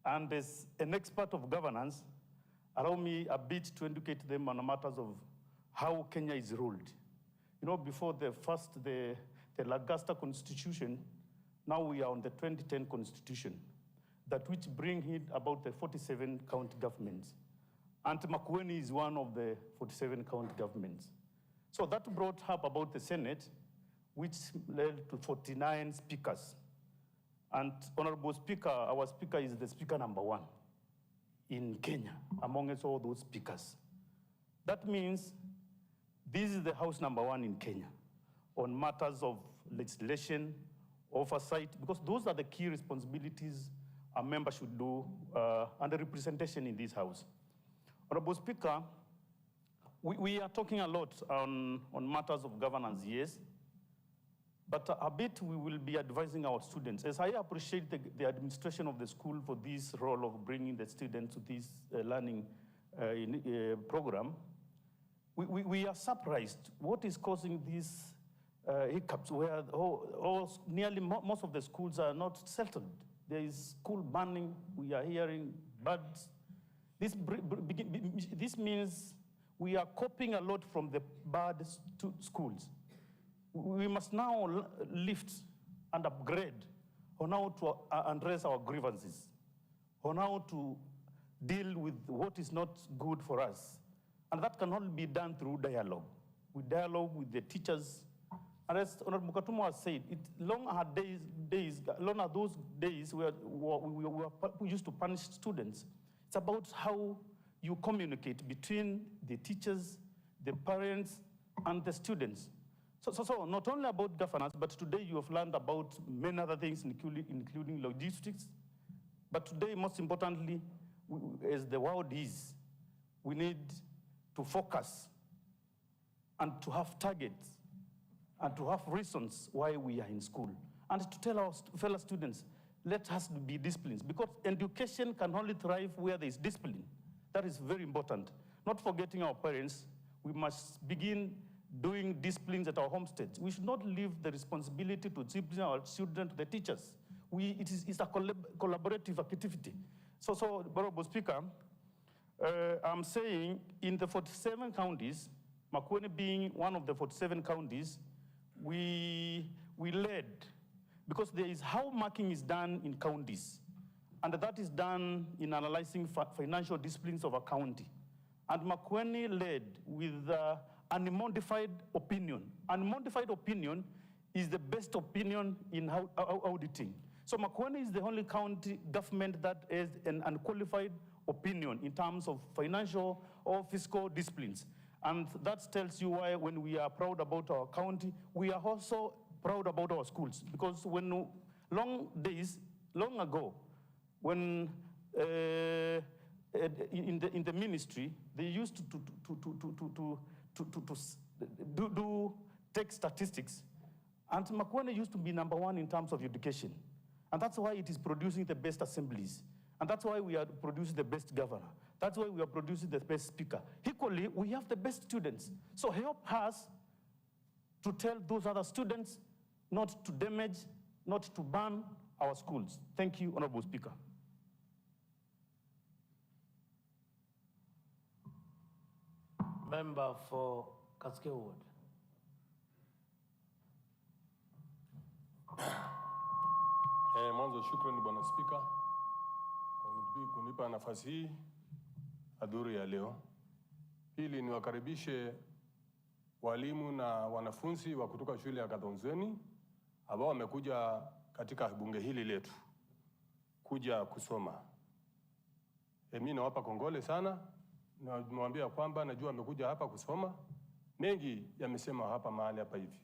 And as an expert of governance, allow me a bit to educate them on matters of how Kenya is ruled. You know, before the Lagasta Constitution, now we are on the 2010 Constitution, that which bring in about the 47 county governments. And Makueni is one of the 47 county governments. So that brought up about the Senate, which led to 49 speakers. And Honorable Speaker, our speaker is the speaker #1 in Kenya, amongst all those speakers. That means this is the house #1 in Kenya on matters of legislation, oversight, because those are the key responsibilities a member should do under representation in this house. Honorable Speaker, we are talking a lot on matters of governance, yes, but a bit we will be advising our students. As I appreciate the administration of the school for this role of bringing the students to this learning program, we are surprised what is causing these hiccups where nearly most of the schools are not settled. There is school burning, we are hearing birds. This means we are copying a lot from the bad schools. We must now lift and upgrade on how to address our grievances, on how to deal with what is not good for us. And that can only be done through dialogue. We dialogue with the teachers. And as Honorable Mukatuma has said, long are those days where we used to punish students. It's about how you communicate between the teachers, the parents, and the students. So not only about governance, but today you have learned about many other things, including logistics. But today, most importantly, as the world is, we need to focus and to have targets and to have reasons why we are in school. And to tell our fellow students, let us be disciplined, because education can only thrive where there is discipline. That is very important. Not forgetting our parents, we must begin doing disciplines at our homesteads. We should not leave the responsibility to discipline our children to the teachers. It's a collaborative activity. So, Honorable Speaker, I'm saying in the 47 counties, Makueni being one of the 47 counties, we led, because there is how marking is done in counties, and that is done in analyzing financial disciplines of a county. And Makueni led with an unmodified opinion. Unmodified opinion is the best opinion in auditing. So Makueni is the only county government that has an unqualified opinion in terms of financial or fiscal disciplines. And that tells you why when we are proud about our county, we are also proud about our schools. Because when long ago, when in the ministry, they used to take statistics, and Makueni used to be #1 in terms of education. And that's why it is producing the best assemblies. And that's why we are producing the best governor. That's why we are producing the best speaker. Equally, we have the best students. So help us to tell those other students not to damage, not to ban our schools. Thank you, Honorable Speaker. Member for Kaskeo Ward. Mwanzo shukrani Bwana Spika kwa kunipa nafasi hii adhuri ya leo. Pili, niwakaribishe walimu na wanafunzi wa kutoka shule ya Kathonzweni ambao wamekuja katika bunge hili letu kuja kusoma. Mimi nawapa kongole sana, na nimwambia kwamba najua wamekuja hapa kusoma. Mengi yamesema hapa mahali hapa hivi.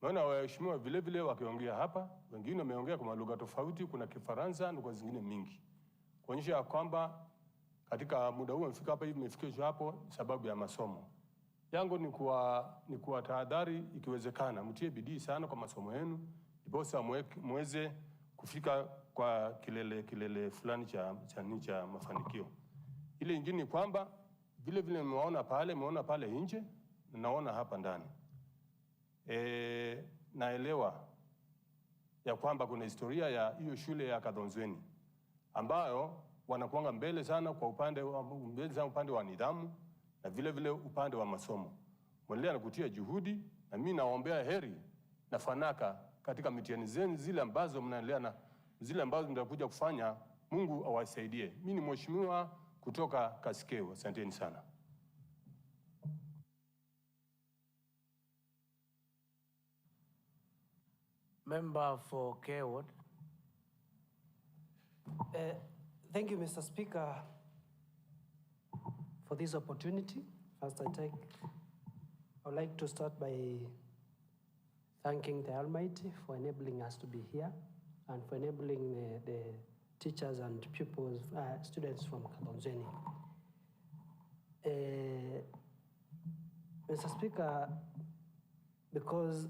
Naona waheshimiwa vile vile wakiongea hapa, wengine wameongea kwa lugha tofauti, kuna Kifaransa na kwa zingine mingi. Kuonyesha kwamba katika muda huu mfika hapa hivi mmefikishwa hapo sababu ya masomo. Yangu ni kuwa tahadhari, ikiwezekana mtie bidii sana kwa masomo yenu, ndiposa muweze kufika kwa kilele fulani cha mafanikio. Ile nyingine ni kwamba vile vile mmeona pale nje, na naona hapa ndani. Naelewa ya kwamba kuna historia ya hiyo shule ya Kathonzweni ambayo wanakuanga mbele sana kwa upande wa nidhamu na vile vile upande wa masomo. Mwendelea na kutia juhudi, na mimi naombea heri na fanaka katika mitihani zenu zile ambazo mnaendelea na zile ambazo mtakuja kufanya. Mungu awasaidie. Mimi ni mheshimiwa kutoka Kaskeo. Asanteni sana. Member for Keward. Thank you, Mr. Speaker, for this opportunity. First, I would like to start by thanking the Almighty for enabling us to be here and for enabling the teachers and pupils, students from Kathonzweni. Mr. Speaker, because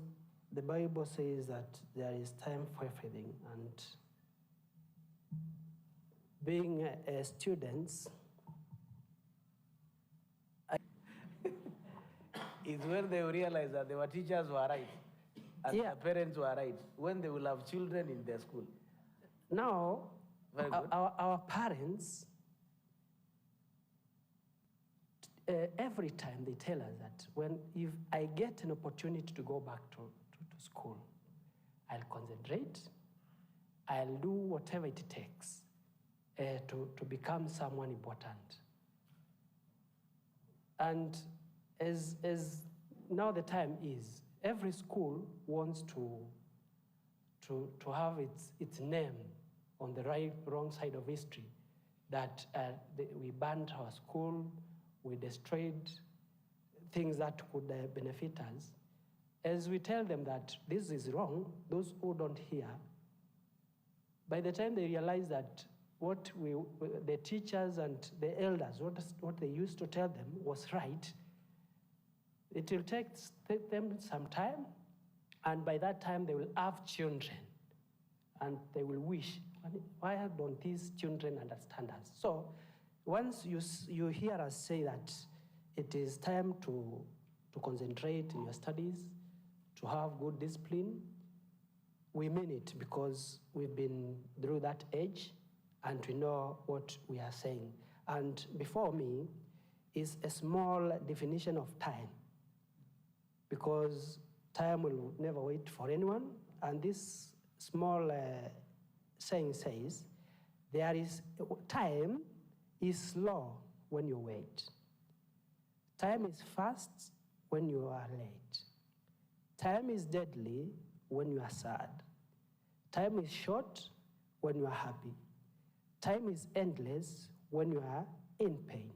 the Bible says that there is time for everything, and being students, is when they realize that their teachers were right and their parents were right, when they will have children in their school. Now, our parents, every time they tell us that if I get an opportunity to go back to school, I'll concentrate, I'll do whatever it takes to become someone important. And as now the time is, every school wants to have its name on the wrong side of history, that we banned our school, we destroyed things that could benefit us. As we tell them that this is wrong, those who don't hear, by the time they realize that what the teachers and the elders, what they used to tell them was right, it will take them some time, and by that time they will have children, and they will wish, why don't these children understand us? So once you hear us say that it is time to concentrate in your studies, to have good discipline, we mean it, because we've been through that age and we know what we are saying. And before me is a small definition of time, because time will never wait for anyone. And this small saying says, time is slow when you wait. Time is fast when you are late. Time is deadly when you are sad. Time is short when you are happy. Time is endless when you are in pain.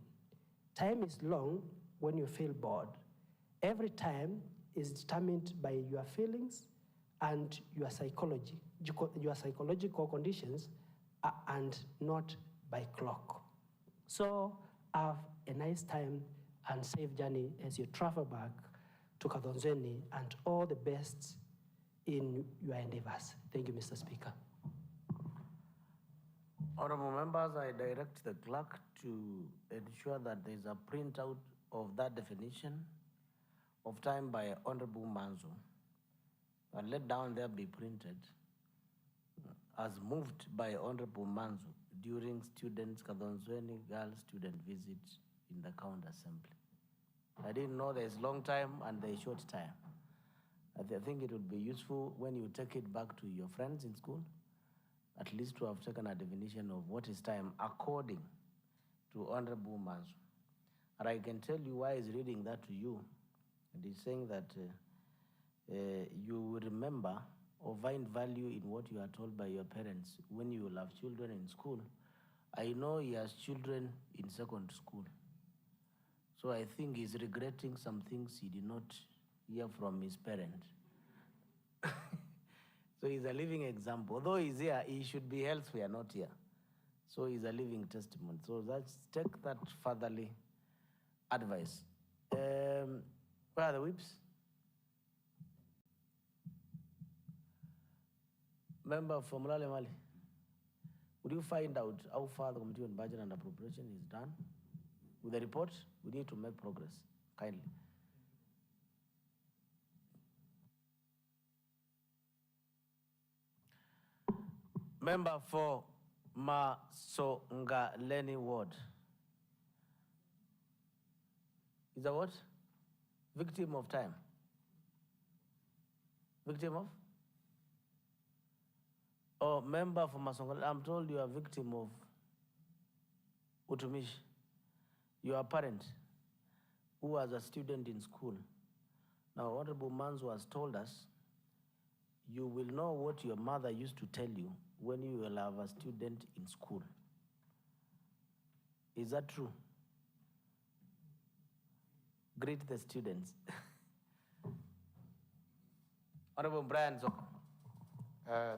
Time is long when you feel bored. Every time is determined by your feelings and your psychological conditions, and not by clock. So have a nice time and safe journey as you travel back to Kadonzweni, and all the best in your endeavors. Thank you, Mr. Speaker. Honorable members, I direct the clerk to ensure that there is a printout of that definition of time by Honorable Manzo, and let down there be printed as moved by Honorable Manzo during students' Kadonzweni girls student visit in the county assembly. I didn't know there's long time and there's short time. I think it would be useful when you take it back to your friends in school, at least to have taken a definition of what is time according to Honorable Manzo. And I can tell you why he's reading that to you. And he's saying that you will remember or find value in what you are told by your parents when you will have children in school. I know he has children in secondary school. So I think he's regretting some things he did not hear from his parent. So he's a living example. Although he's here, he should be elsewhere, not here. So he's a living testament. So take that fatherly advice. Where are the whips? Member from Lale Mali, would you find out how far the Committee on Budget and Appropriation is done with the report? We need to make progress, kindly. Member for Masongaleni Ward. Is that what? Victim of time. Victim of? Oh, member for Masongaleni, I'm told you are victim of utumishi. You are a parent who was a student in school. Now, Honorable Manzo has told us, you will know what your mother used to tell you when you will have a student in school. Is that true? Greet the students. Honorable Brian Zoko.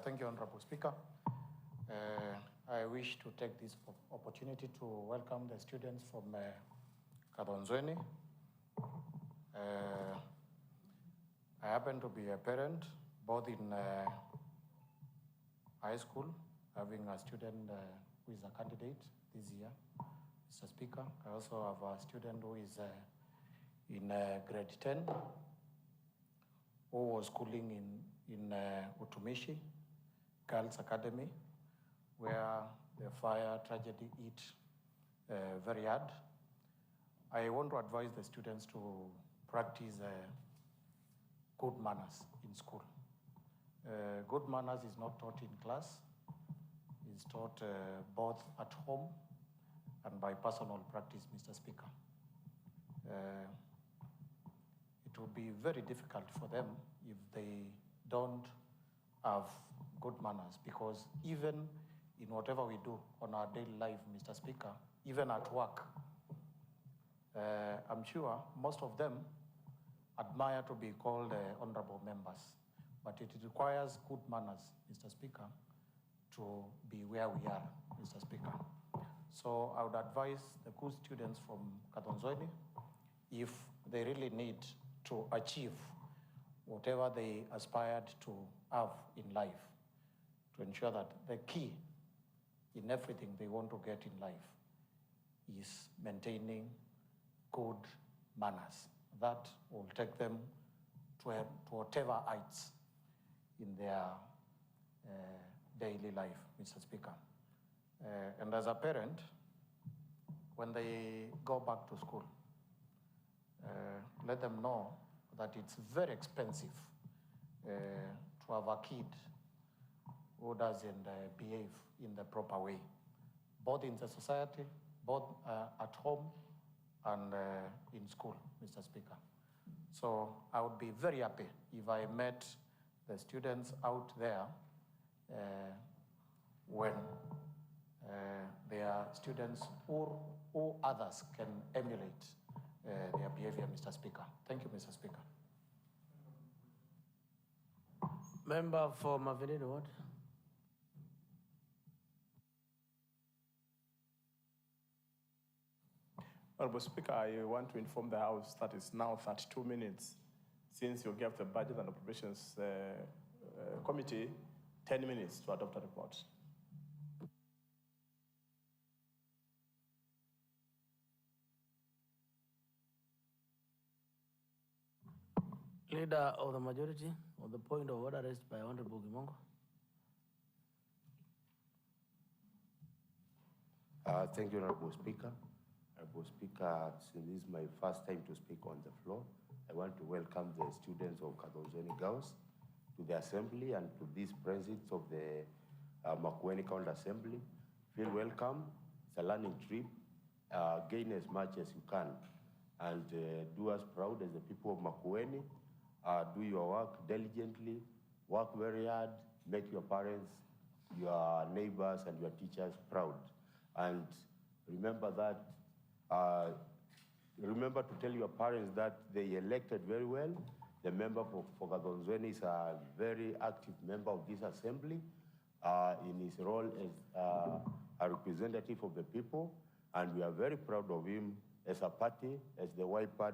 Thank you, Honorable Speaker. I wish to take this opportunity to welcome the students from Kadonzweni. I happen to be a parent, both in high school, having a student who is a candidate this year, Mr. Speaker. I also have a student who is in grade 10, who was schooling in Utumishi Girls Academy, where the fire tragedy hit very hard. I want to advise the students to practice good manners in school. Good manners is not taught in class. It's taught both at home and by personal practice, Mr. Speaker. It will be very difficult for them if they don't have good manners, because even in whatever we do on our daily life, Mr. Speaker, even at work, I'm sure most of them admire to be called honorable members, but it requires good manners, Mr. Speaker, to be where we are, Mr. Speaker. So I would advise the good students from Kathonzweni, if they really need to achieve whatever they aspired to have in life, to ensure that the key in everything they want to get in life is maintaining good manners. That will take them to whatever heights in their daily life, Mr. Speaker. And as a parent, when they go back to school, let them know that it's very expensive to have a kid who doesn't behave in the proper way, both in the society, both at home and in school, Mr. Speaker. So I would be very happy if I met the students out there when they are students who others can emulate their behavior, Mr. Speaker. Thank you, Mr. Speaker. Member for Mavinini Ward. Honorable Speaker, I want to inform the House that it's now 32 minutes since you gave the Budget and Appropriations Committee 10 minutes to adopt a report. Leader of the majority, on the point of order raised by Honorable Kimongo. Thank you, Honorable Speaker. Honorable Speaker, since this is my first time to speak on the floor, I want to welcome the students of Kathonzweni Girls to the Assembly and to these presidents of the Makueni County Assembly. Feel welcome. It's a learning trip. Gain as much as you can and do us proud as the people of Makueni. Do your work diligently, work very hard, make your parents, your neighbors, and your teachers proud. And remember that, remember to tell your parents that they elected very well. The member for Kathonzweni is a very active member of this assembly in his role as a representative of the people, and we are very proud of him as a party, as the Wiper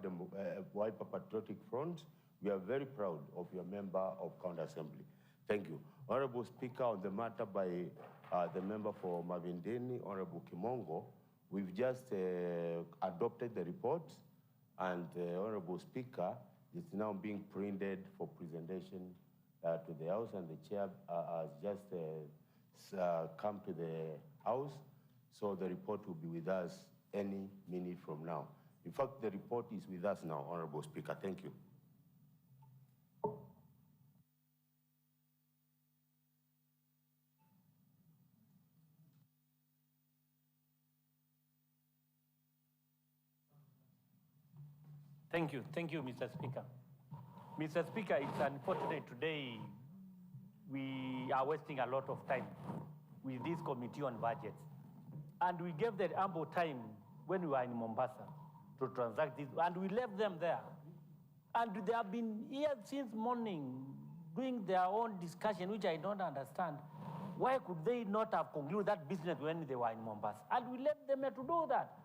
Patriotic Front. We are very proud of your member of County Assembly. Thank you. Honorable Speaker, on the matter by the member for Mavindini, Honorable Kimongo, we've just adopted the report, and Honorable Speaker, it's now being printed for presentation to the House, and the chair has just come to the House, so the report will be with us any minute from now. In fact, the report is with us now, Honorable Speaker. Thank you. Thank you, Mr. Speaker. Mr. Speaker, it's unfortunate today we are wasting a lot of time with this committee on budgets. And we gave them ample time when we were in Mombasa to transact this, and we left them there. And they have been here since morning doing their own discussion, which I don't understand. Why could they not have concluded that business when they were in Mombasa? And we left them to do that.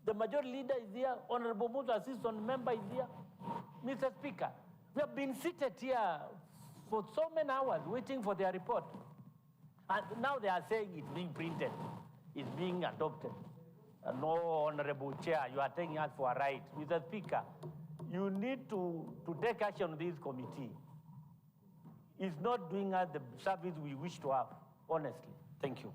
The majority leader is here. Honorable Musa, assistant member, is here. Mr. Speaker, we have been seated here for so many hours waiting for their report. And now they are saying it's being printed, it's being adopted. No, Honorable Chair, you are taking us for a ride. Mr. Speaker, you need to take action on this committee. It's not doing us the service we wish to have, honestly. Thank you.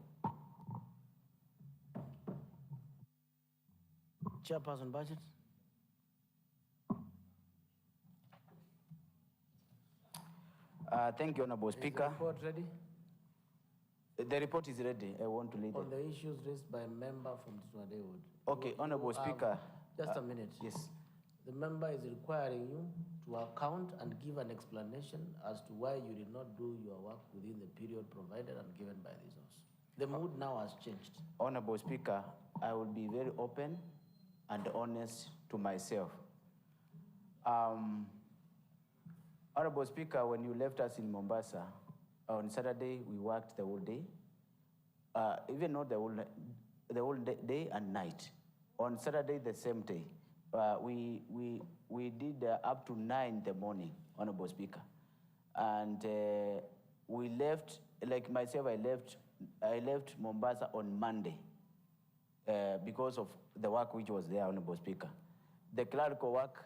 Chairperson, budget. Thank you, Honorable Speaker. Is the report ready? The report is ready. I want to lead On the issues raised by a member from Titwande Ward. Okay, Honorable Speaker. Just a minute. Yes. The member is requiring you to account and give an explanation as to why you did not do your work within the period provided and given by this house. The mood now has changed. Honorable Speaker, I will be very open and honest to myself. Honorable Speaker, when you left us in Mombasa, on Saturday we worked the whole day, even not the whole day and night. On Saturday, the same day, we did up to 9 in the morning, Honorable Speaker. And we left, like myself, I left Mombasa on Monday because of the work which was there, Honorable Speaker. The clerical work,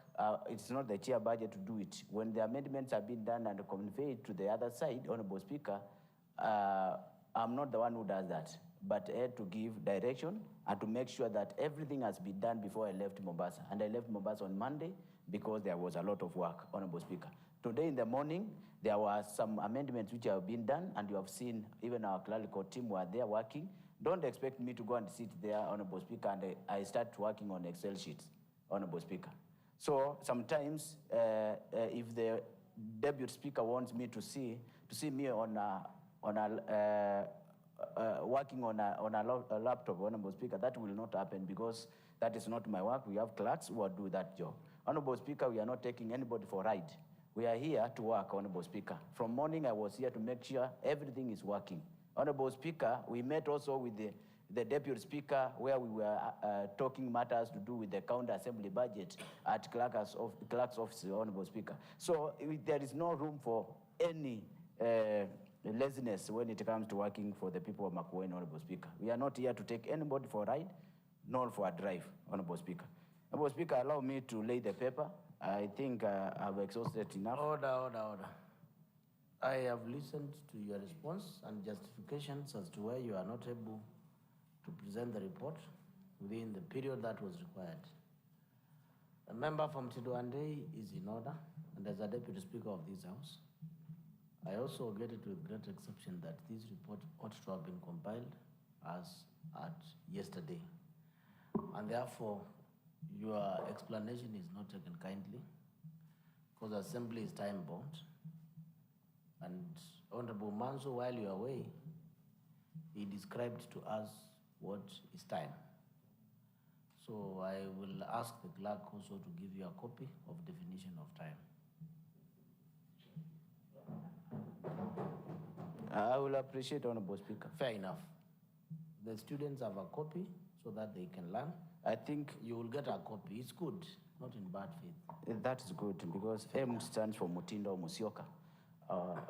it's not the chair budget to do it. When the amendments have been done and conveyed to the other side, Honorable Speaker, I'm not the one who does that, but I had to give direction and to make sure that everything has been done before I left Mombasa. And I left Mombasa on Monday because there was a lot of work, Honorable Speaker. Today in the morning, there were some amendments which have been done, and you have seen even our clerical team were there working. Don't expect me to go and sit there, Honorable Speaker, and I start working on Excel sheets, Honorable Speaker. So sometimes, if the Deputy Speaker wants me to see me working on a laptop, Honorable Speaker, that will not happen because that is not my work. We have clerks who will do that job. Honorable Speaker, we are not taking anybody for a ride. We are here to work, Honorable Speaker. From morning, I was here to make sure everything is working. Honorable Speaker, we met also with the Deputy Speaker where we were talking matters to do with the county assembly budget at clerk's office, Honorable Speaker. So there is no room for any laziness when it comes to working for the people of Makueni, Honorable Speaker. We are not here to take anybody for a ride, nor for a drive, Honorable Speaker. Honorable Speaker, allow me to lay the paper. I think I've exhausted enough. Order. I have listened to your response and justifications as to why you are not able to present the report within the period that was required. The member from Tidwande is in order, and as a Deputy Speaker of this House, I also get it with great exception that this report ought to have been compiled as at yesterday. And therefore, your explanation is not taken kindly, because assembly is time-bound. And Honorable Manso, while you are away, he described to us what is time. So I will ask the clerk also to give you a copy of definition of time. I will appreciate, Honorable Speaker. Fair enough. The students have a copy so that they can learn. I think you will get a copy. It's good, not in bad faith. That is good because M stands for Mutindo Musioka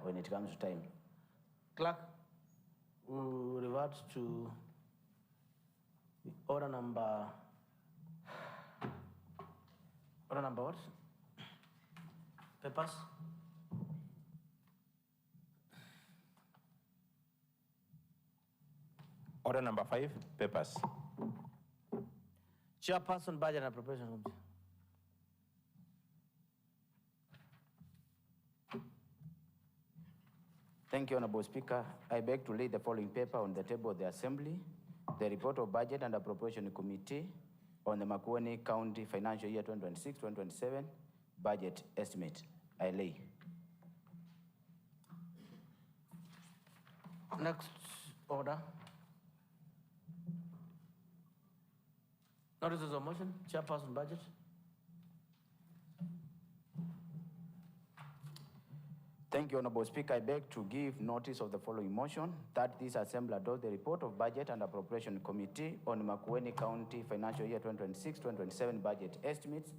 when it comes to time. Clerk, we will revert to the order number what? Papers? Order number 5, papers. Chairperson, Budget and Appropriation Committee. Thank you, Honorable Speaker. I beg to lay the following paper on the table of the Assembly, the report of Budget and Appropriation Committee on the Makueni County Financial Year 2026-2027 budget estimate. I lay. Next order. Notices of motion, Chairperson, Budget. Thank you, Honorable Speaker. I beg to give notice of the following motion, that this Assembly adopt the report of Budget and Appropriation Committee on Makueni County Financial Year 2026-2027 budget estimates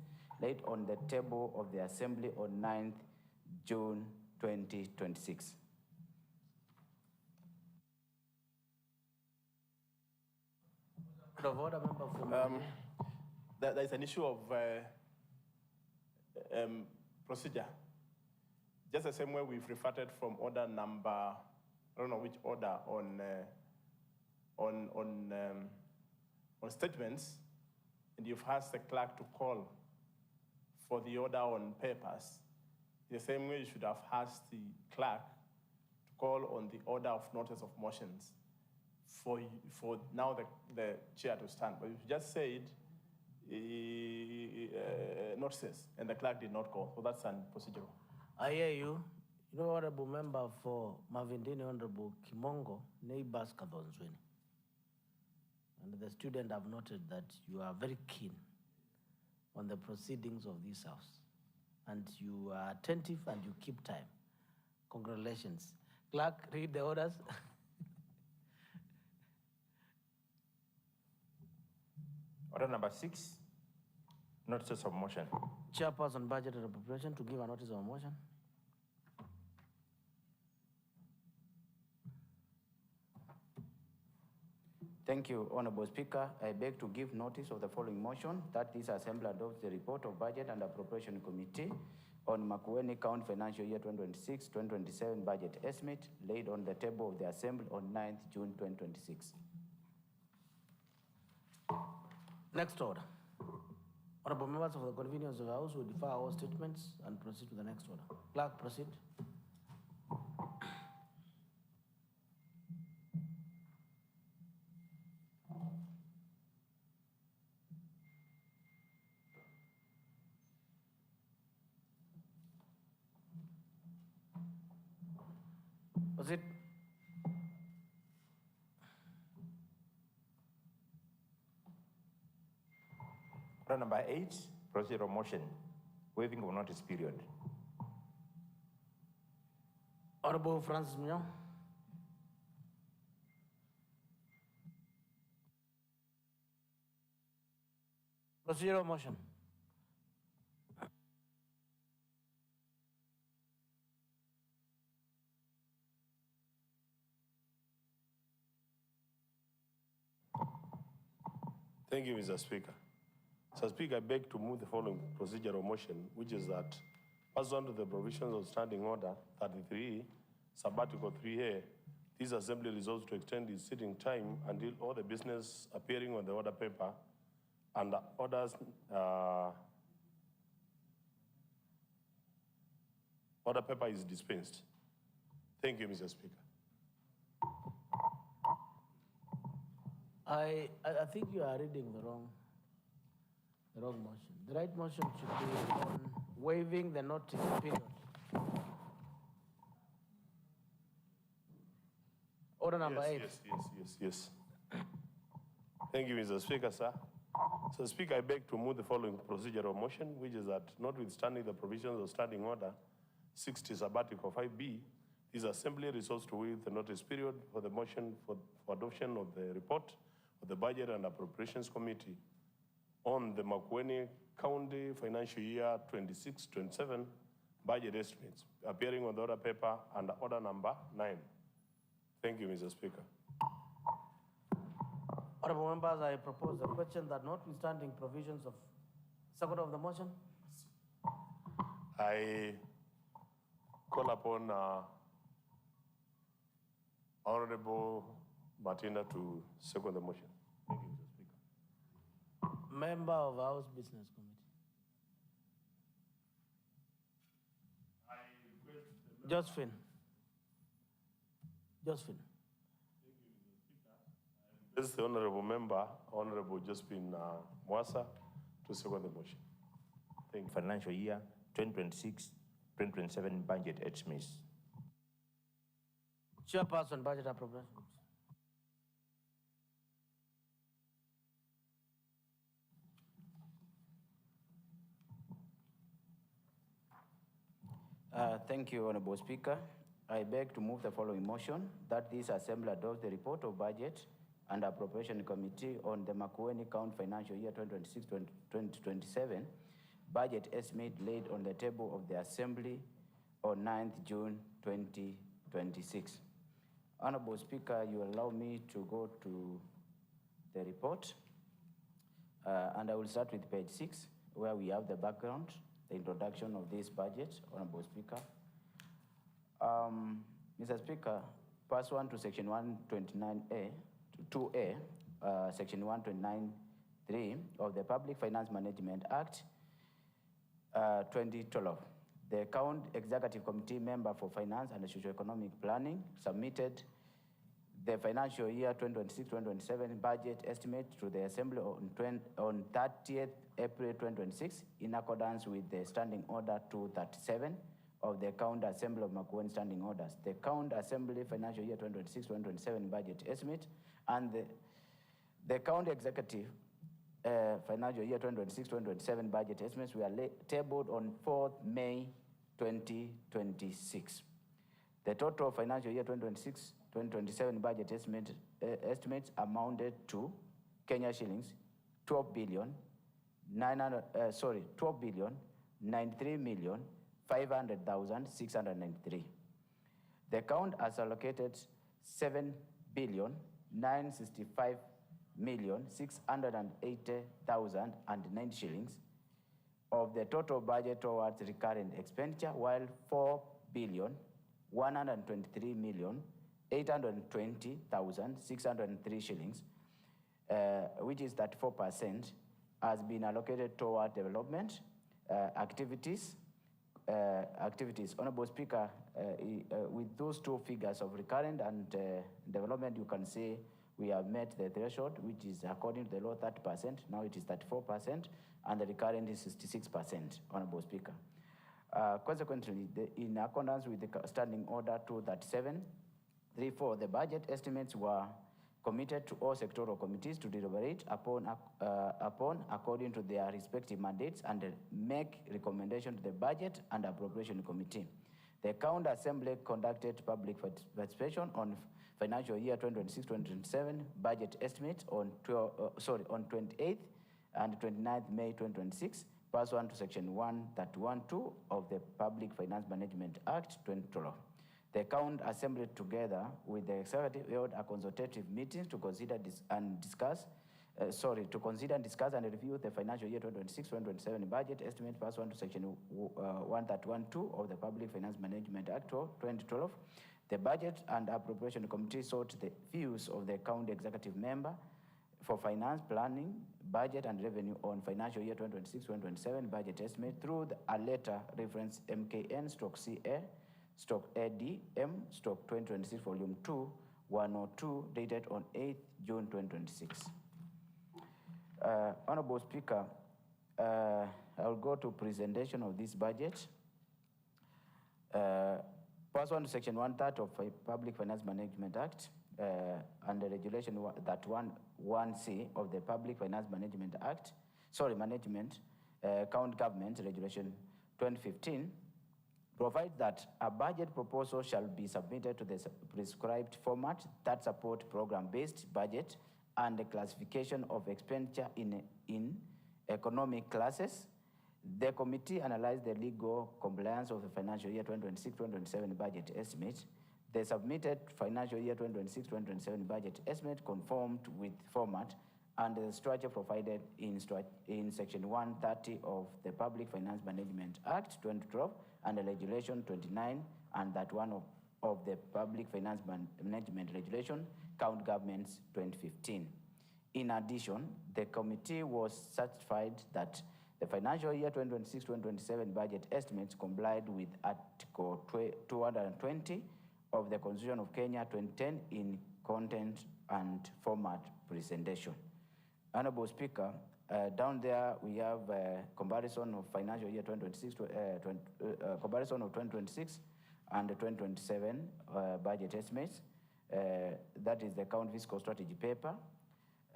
laid on the table of the Assembly on 9th June 2026. Of order, member from There is an issue of procedure. Just the same way we've referred from order number, I don't know which order, on statements, and you've asked the clerk to call for the order on papers. The same way you should have asked the clerk to call on the order of notice of motions for now the chair to stand. But you just said notices, and the clerk did not call, so that's procedural. I hear you. You know, Honorable Member for Mavindini, Honorable Kimongo, neighbors Kadhonzweni. And the student have noted that you are very keen on the proceedings of this house. And you are attentive and you keep time. Congratulations. Clerk, read the orders. Order number 6, notices of motion. Chairperson, Budget and Appropriation, to give a notice of motion. Thank you, Honorable Speaker. I beg to give notice of the following motion, that this Assembly adopts the report of Budget and Appropriation Committee on Makueni County Financial Year 2026-2027 budget estimate laid on the table of the Assembly on 9th June 2026. Next order. Honorable members of the convenience of the House will defer all statements and proceed to the next order. Clerk, proceed. Proceed. Order number 8, procedural motion, waiving of notice period. Honorable Francis Mignon. Procedural motion. Thank you, Mr. Speaker. Mr. Speaker, I beg to move the following procedural motion, which is that, pursuant to the provisions of Standing Order 33, Sabbatical 3A, this Assembly resolves to extend its sitting time until all the business appearing on the order paper and the order paper is dispensed. Thank you, Mr. Speaker. I think you are reading the wrong motion. The right motion should be on waiving the notice period. Order number 8. Yes. Thank you, Mr. Speaker, sir. So, Speaker, I beg to move the following procedural motion, which is that, notwithstanding the provisions of Standing Order 60 Sabbatical 5B, this Assembly resolves to waive the notice period for the motion for adoption of the report of the Budget and Appropriations Committee on the Makueni County Financial Year 26-27 budget estimates, appearing on the order paper under order number 9. Thank you, Mr. Speaker. Honorable members, I propose the question that notwithstanding provisions of second of the motion. I call upon Honorable Martina to second the motion. Thank you, Mr. Speaker. Member of House Business Committee. Josephine. This is the Honorable Member, Honorable Josephine Mwasa, to second the motion. Thank you. Financial year 2026-2027 budget estimates. Chairperson, Budget Appropriations. Thank you, Honorable Speaker. I beg to move the following motion that this Assembly adopts the report of Budget and Appropriation Committee on the Makueni County Financial Year 2026-2027 budget estimate laid on the table of the Assembly on 9th June 2026. Honorable Speaker, you allow me to go to the report, and I will start with page 6, where we have the background, the introduction of this budget, Honorable Speaker. Mr. Speaker, pursuant to Section 129A, 2A, Section 129(3) of the Public Finance Management Act 2012, the County Executive Committee member for Finance and Socio-Economic Planning submitted the financial year 2026-2027 budget estimate to the Assembly on 30th April 2026 in accordance with the Standing Order 237 of the County Assembly of Makueni Standing Orders. The County Assembly financial year 2026-2027 budget estimate and the County Executive financial year 2026-2027 budget estimates were tabled on 4th May 2026. The total financial year 2026-2027 budget estimates amounted to Kenya shillings 12,93,500,693. The county has allocated 7,965,680,009 shillings of the total budget towards recurrent expenditure, while 4,123,820,603 shillings, which is 34%, has been allocated toward development activities. Honorable Speaker, with those two figures of recurrent and development, you can say we have met the threshold, which is according to the law 30%. Now it is 34%, and the recurrent is 66%, Honorable Speaker. Consequently, in accordance with the Standing Order 237-34, the budget estimates were committed to all sectoral committees to deliberate upon according to their respective mandates and make recommendation to the Budget and Appropriation Committee. The County Assembly conducted public participation on financial year 2026-2027 budget estimates on 28th and 29th May 2026, pursuant to Section 131(2) of the Public Finance Management Act 2012. The County Assembly, together with the Executive, held a consultative meeting to consider and discuss and review the financial year 2026-2027 budget estimate pursuant to Section 131(2) of the Public Finance Management Act 2012. The Budget and Appropriation Committee sought the views of the County Executive member for Finance, Planning, Budget and Revenue on financial year 2026-2027 budget estimate through a letter reference MKN/AD/M/2026 Volume 2, 102, dated on 8th June 2026. Honorable Speaker, I will go to presentation of this budget. Pursuant to Section 130 of the Public Finance Management Act and the Regulation 1C of the Public Finance Management Act, County Government Regulation 2015, provides that a budget proposal shall be submitted to the prescribed format that support program-based budget and the classification of expenditure in economic classes. The committee analyzed the legal compliance of the financial year 2026-2027 budget estimate. The submitted financial year 2026-2027 budget estimate conformed with format and the structure provided in Section 130 of the Public Finance Management Act 2012 and the Regulation 29 and that one of the Public Finance Management Regulation, County Governments 2015. In addition, the committee was satisfied that the financial year 2026-2027 budget estimates complied with Article 220 of the Constitution of Kenya 2010 in content and format presentation. Honorable Speaker, down there we have a comparison of financial year 2026 comparison of 2026 and the 2027 budget estimates. That is the County Fiscal Strategy paper.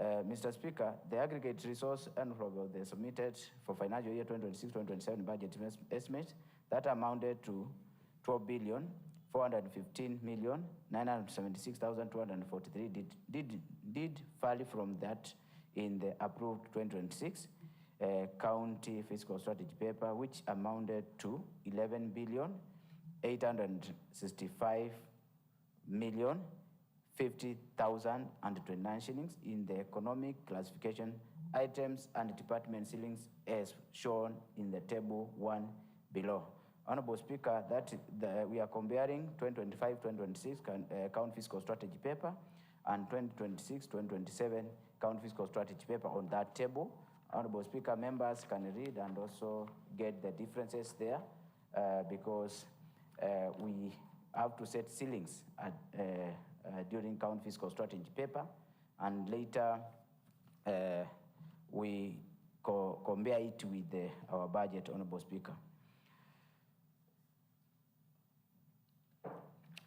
Mr. Speaker, the aggregate resource envelope of the submitted for financial year 2026-2027 budget estimates that amounted to 12,415,976,243 did fall from that in the approved 2026 county fiscal strategy paper, which amounted to 11,865,050,029 shillings in the economic classification items and department ceilings as shown in the table 1 below. Honorable Speaker, we are comparing 2025-2026 county fiscal strategy paper and 2026-2027 county fiscal strategy paper on that table. Honorable Speaker, members can read and also get the differences there because we have to set ceilings during county fiscal strategy paper, and later we compare it with our budget, Honorable Speaker.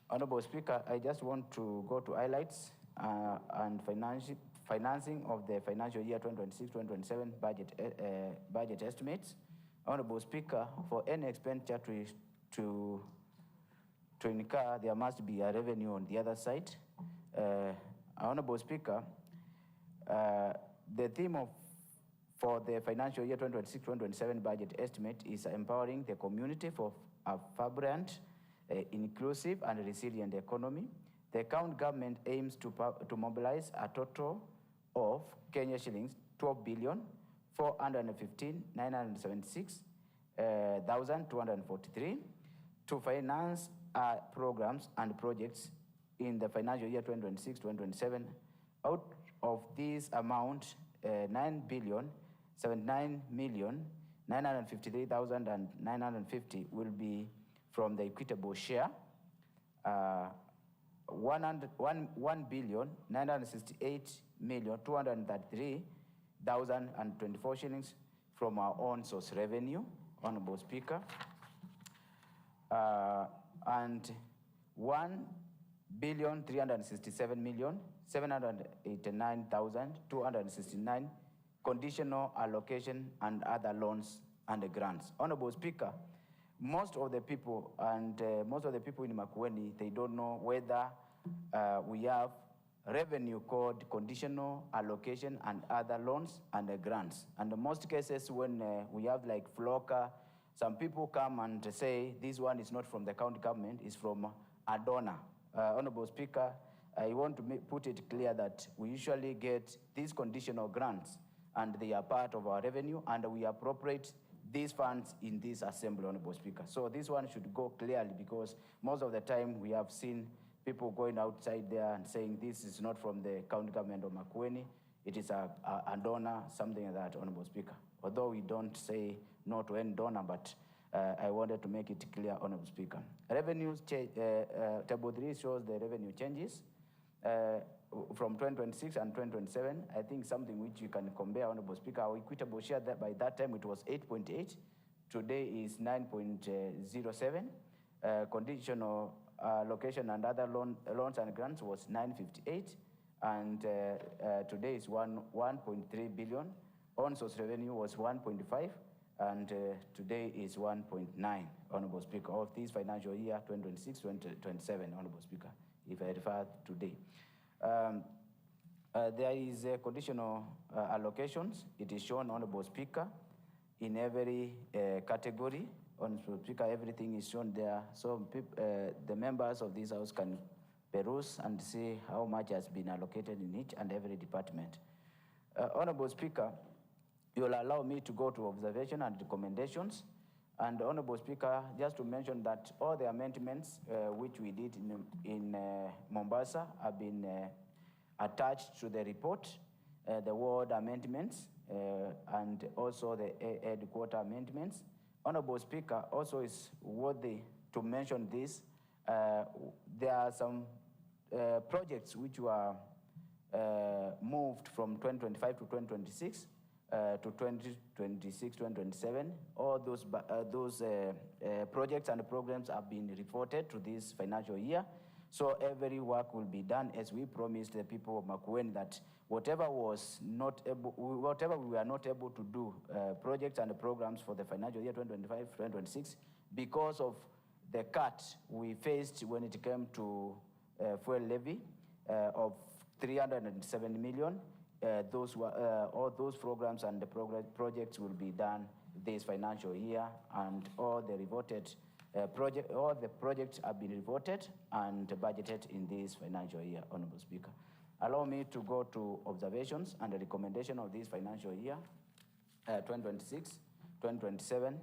Honorable Speaker, I just want to go to highlights and financing of the financial year 2026-2027 budget estimates. Honorable Speaker, for any expenditure to incur, there must be a revenue on the other side. Honorable Speaker, the theme for the financial year 2026-2027 budget estimate is empowering the community for a vibrant, inclusive and resilient economy. The county government aims to mobilize a total of Kenya shillings 12,415,976,243 to finance programs and projects in the financial year 2026-2027. Out of this amount, 9,079,953,950 will be from the equitable share, 1,968,233,024 shillings from our own source revenue, Honorable Speaker, and 1,367,789,269 conditional allocation and other loans and grants. Honorable Speaker, most of the people in Makueni, they don't know whether we have revenue code, conditional allocation and other loans and grants. And in most cases when we have like FLOCA, some people come and say this one is not from the county government, it's from a donor. Honorable Speaker, I want to put it clear that we usually get these conditional grants and they are part of our revenue and we appropriate these funds in this assembly, Honorable Speaker. So this one should go clearly because most of the time we have seen people going outside there and saying this is not from the county government of Makueni, it is a donor, something like that, Honorable Speaker. Although we don't say no to any donor, but I wanted to make it clear, Honorable Speaker. Revenues, table 3 shows the revenue changes from 2026 and 2027. I think something which you can compare, Honorable Speaker. Our equitable share, that by that time it was 8.8. Today is 9.07. Conditional allocation and other loans and grants was 958. And today is 1.3 billion. On source revenue was 1.5. And today is 1.9, Honorable Speaker, of this financial year 2026-2027, Honorable Speaker, if I refer today. There is a conditional allocations. It is shown, Honorable Speaker, in every category. Honorable Speaker, everything is shown there. So the members of this House can peruse and see how much has been allocated in each and every department. Honorable Speaker, you will allow me to go to observation and recommendations. And Honorable Speaker, just to mention that all the amendments which we did in Mombasa have been attached to the report, the ward amendments and also the headquarter amendments. Honorable Speaker, also is worthy to mention this. There are some projects which were moved from 2025 to 2026 to 2026, 2027. All those projects and programs have been reported to this financial year. So every work will be done as we promised the people of Makueni that whatever we were not able to do, projects and programs for the financial year 2025, 2026, because of the cut we faced when it came to fuel levy of 307 million. All those programs and the projects will be done this financial year, and all the projects have been reported and budgeted in this financial year, Honorable Speaker. Allow me to go to observations and the recommendation of this financial year, 2026-2027.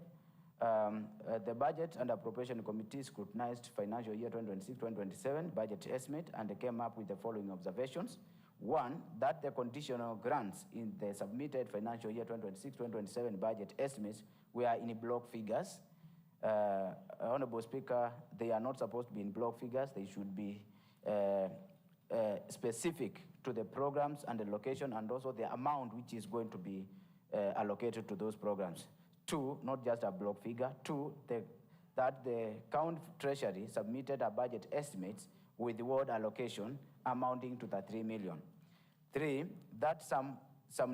The Budget and Appropriation Committee scrutinized financial year 2026-2027 budget estimate and came up with the following observations. One, that the conditional grants in the submitted financial year 2026-2027 budget estimates were in block figures. Honorable Speaker, they are not supposed to be in block figures. They should be specific to the programs and the location, and also the amount which is going to be allocated to those programs. Two, not just a block figure. Two, that the county treasury submitted a budget estimates with ward allocation amounting to 3 million. Three, that some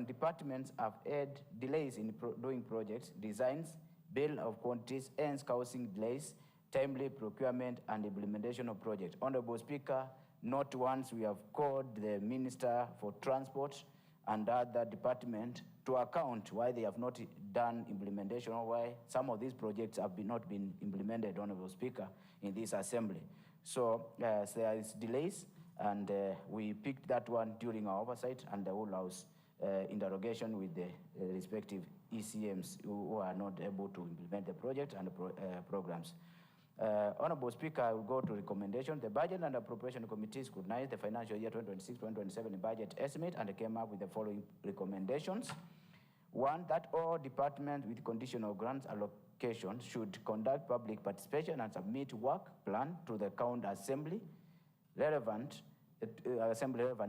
departments have had delays in doing projects, designs, bill of quantities, hence causing delays, timely procurement and implementation of projects. Honorable Speaker, not once we have called the Minister for Transport and other department to account why they have not done implementation or why some of these projects have not been implemented, Honorable Speaker, in this assembly. So there is delays, and we picked that one during our oversight and the whole house interrogation with the respective ECMs who are not able to implement the project and the programs. Honorable Speaker, I will go to recommendation. The Budget and Appropriation Committee scrutinized the financial year 2026-2027 budget estimate and came up with the following recommendations. One, that all departments with conditional grants allocation should conduct public participation and submit work plan to the county assembly relevant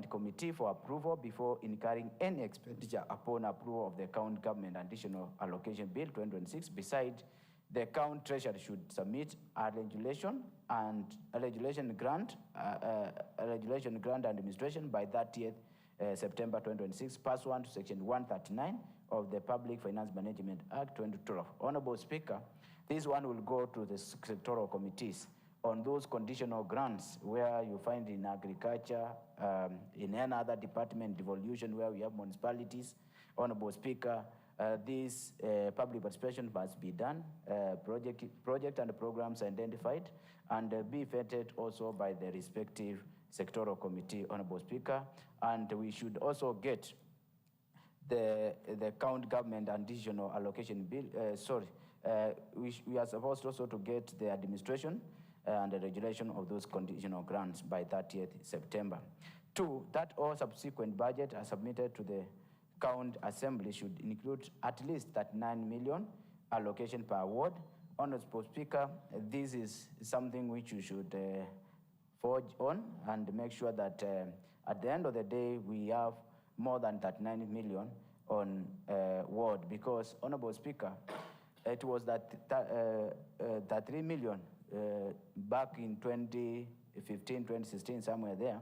committee for approval before incurring any expenditure upon approval of the county government additional allocation bill 2026. Besides, the county treasurer should submit a regulation grant administration by 30th September 2026, pursuant to Section 139 of the Public Finance Management Act 2012. Honorable Speaker, this one will go to the sectoral committees on those conditional grants where you find in agriculture, in any other department, devolution where we have municipalities. Honorable Speaker, this public participation must be done, project and programs identified, and be vetted also by the respective sectoral committee, Honorable Speaker. And we should also get the county government additional allocation bill, we are supposed also to get the administration and the regulation of those conditional grants by 30th September. Two, that all subsequent budget are submitted to the county assembly should include at least 39 million allocation per ward. Honorable Speaker, this is something which you should forge on and make sure that at the end of the day we have more than 39 million on ward, because, Honorable Speaker, it was that 3 million back in 2015, 2016, somewhere there.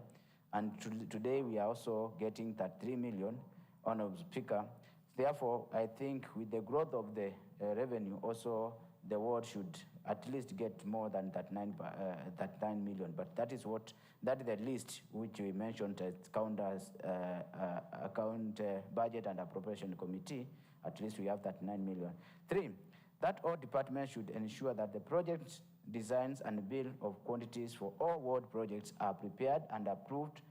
And today we are also getting that 3 million, Honorable Speaker. Therefore, I think with the growth of the revenue, also the ward should at least get more than that 9 million. But that is the list which we mentioned as account budget and appropriation committee. At least we have that 9 million. Three, that all departments should ensure that the project designs and bill of quantities for all ward projects are prepared and approved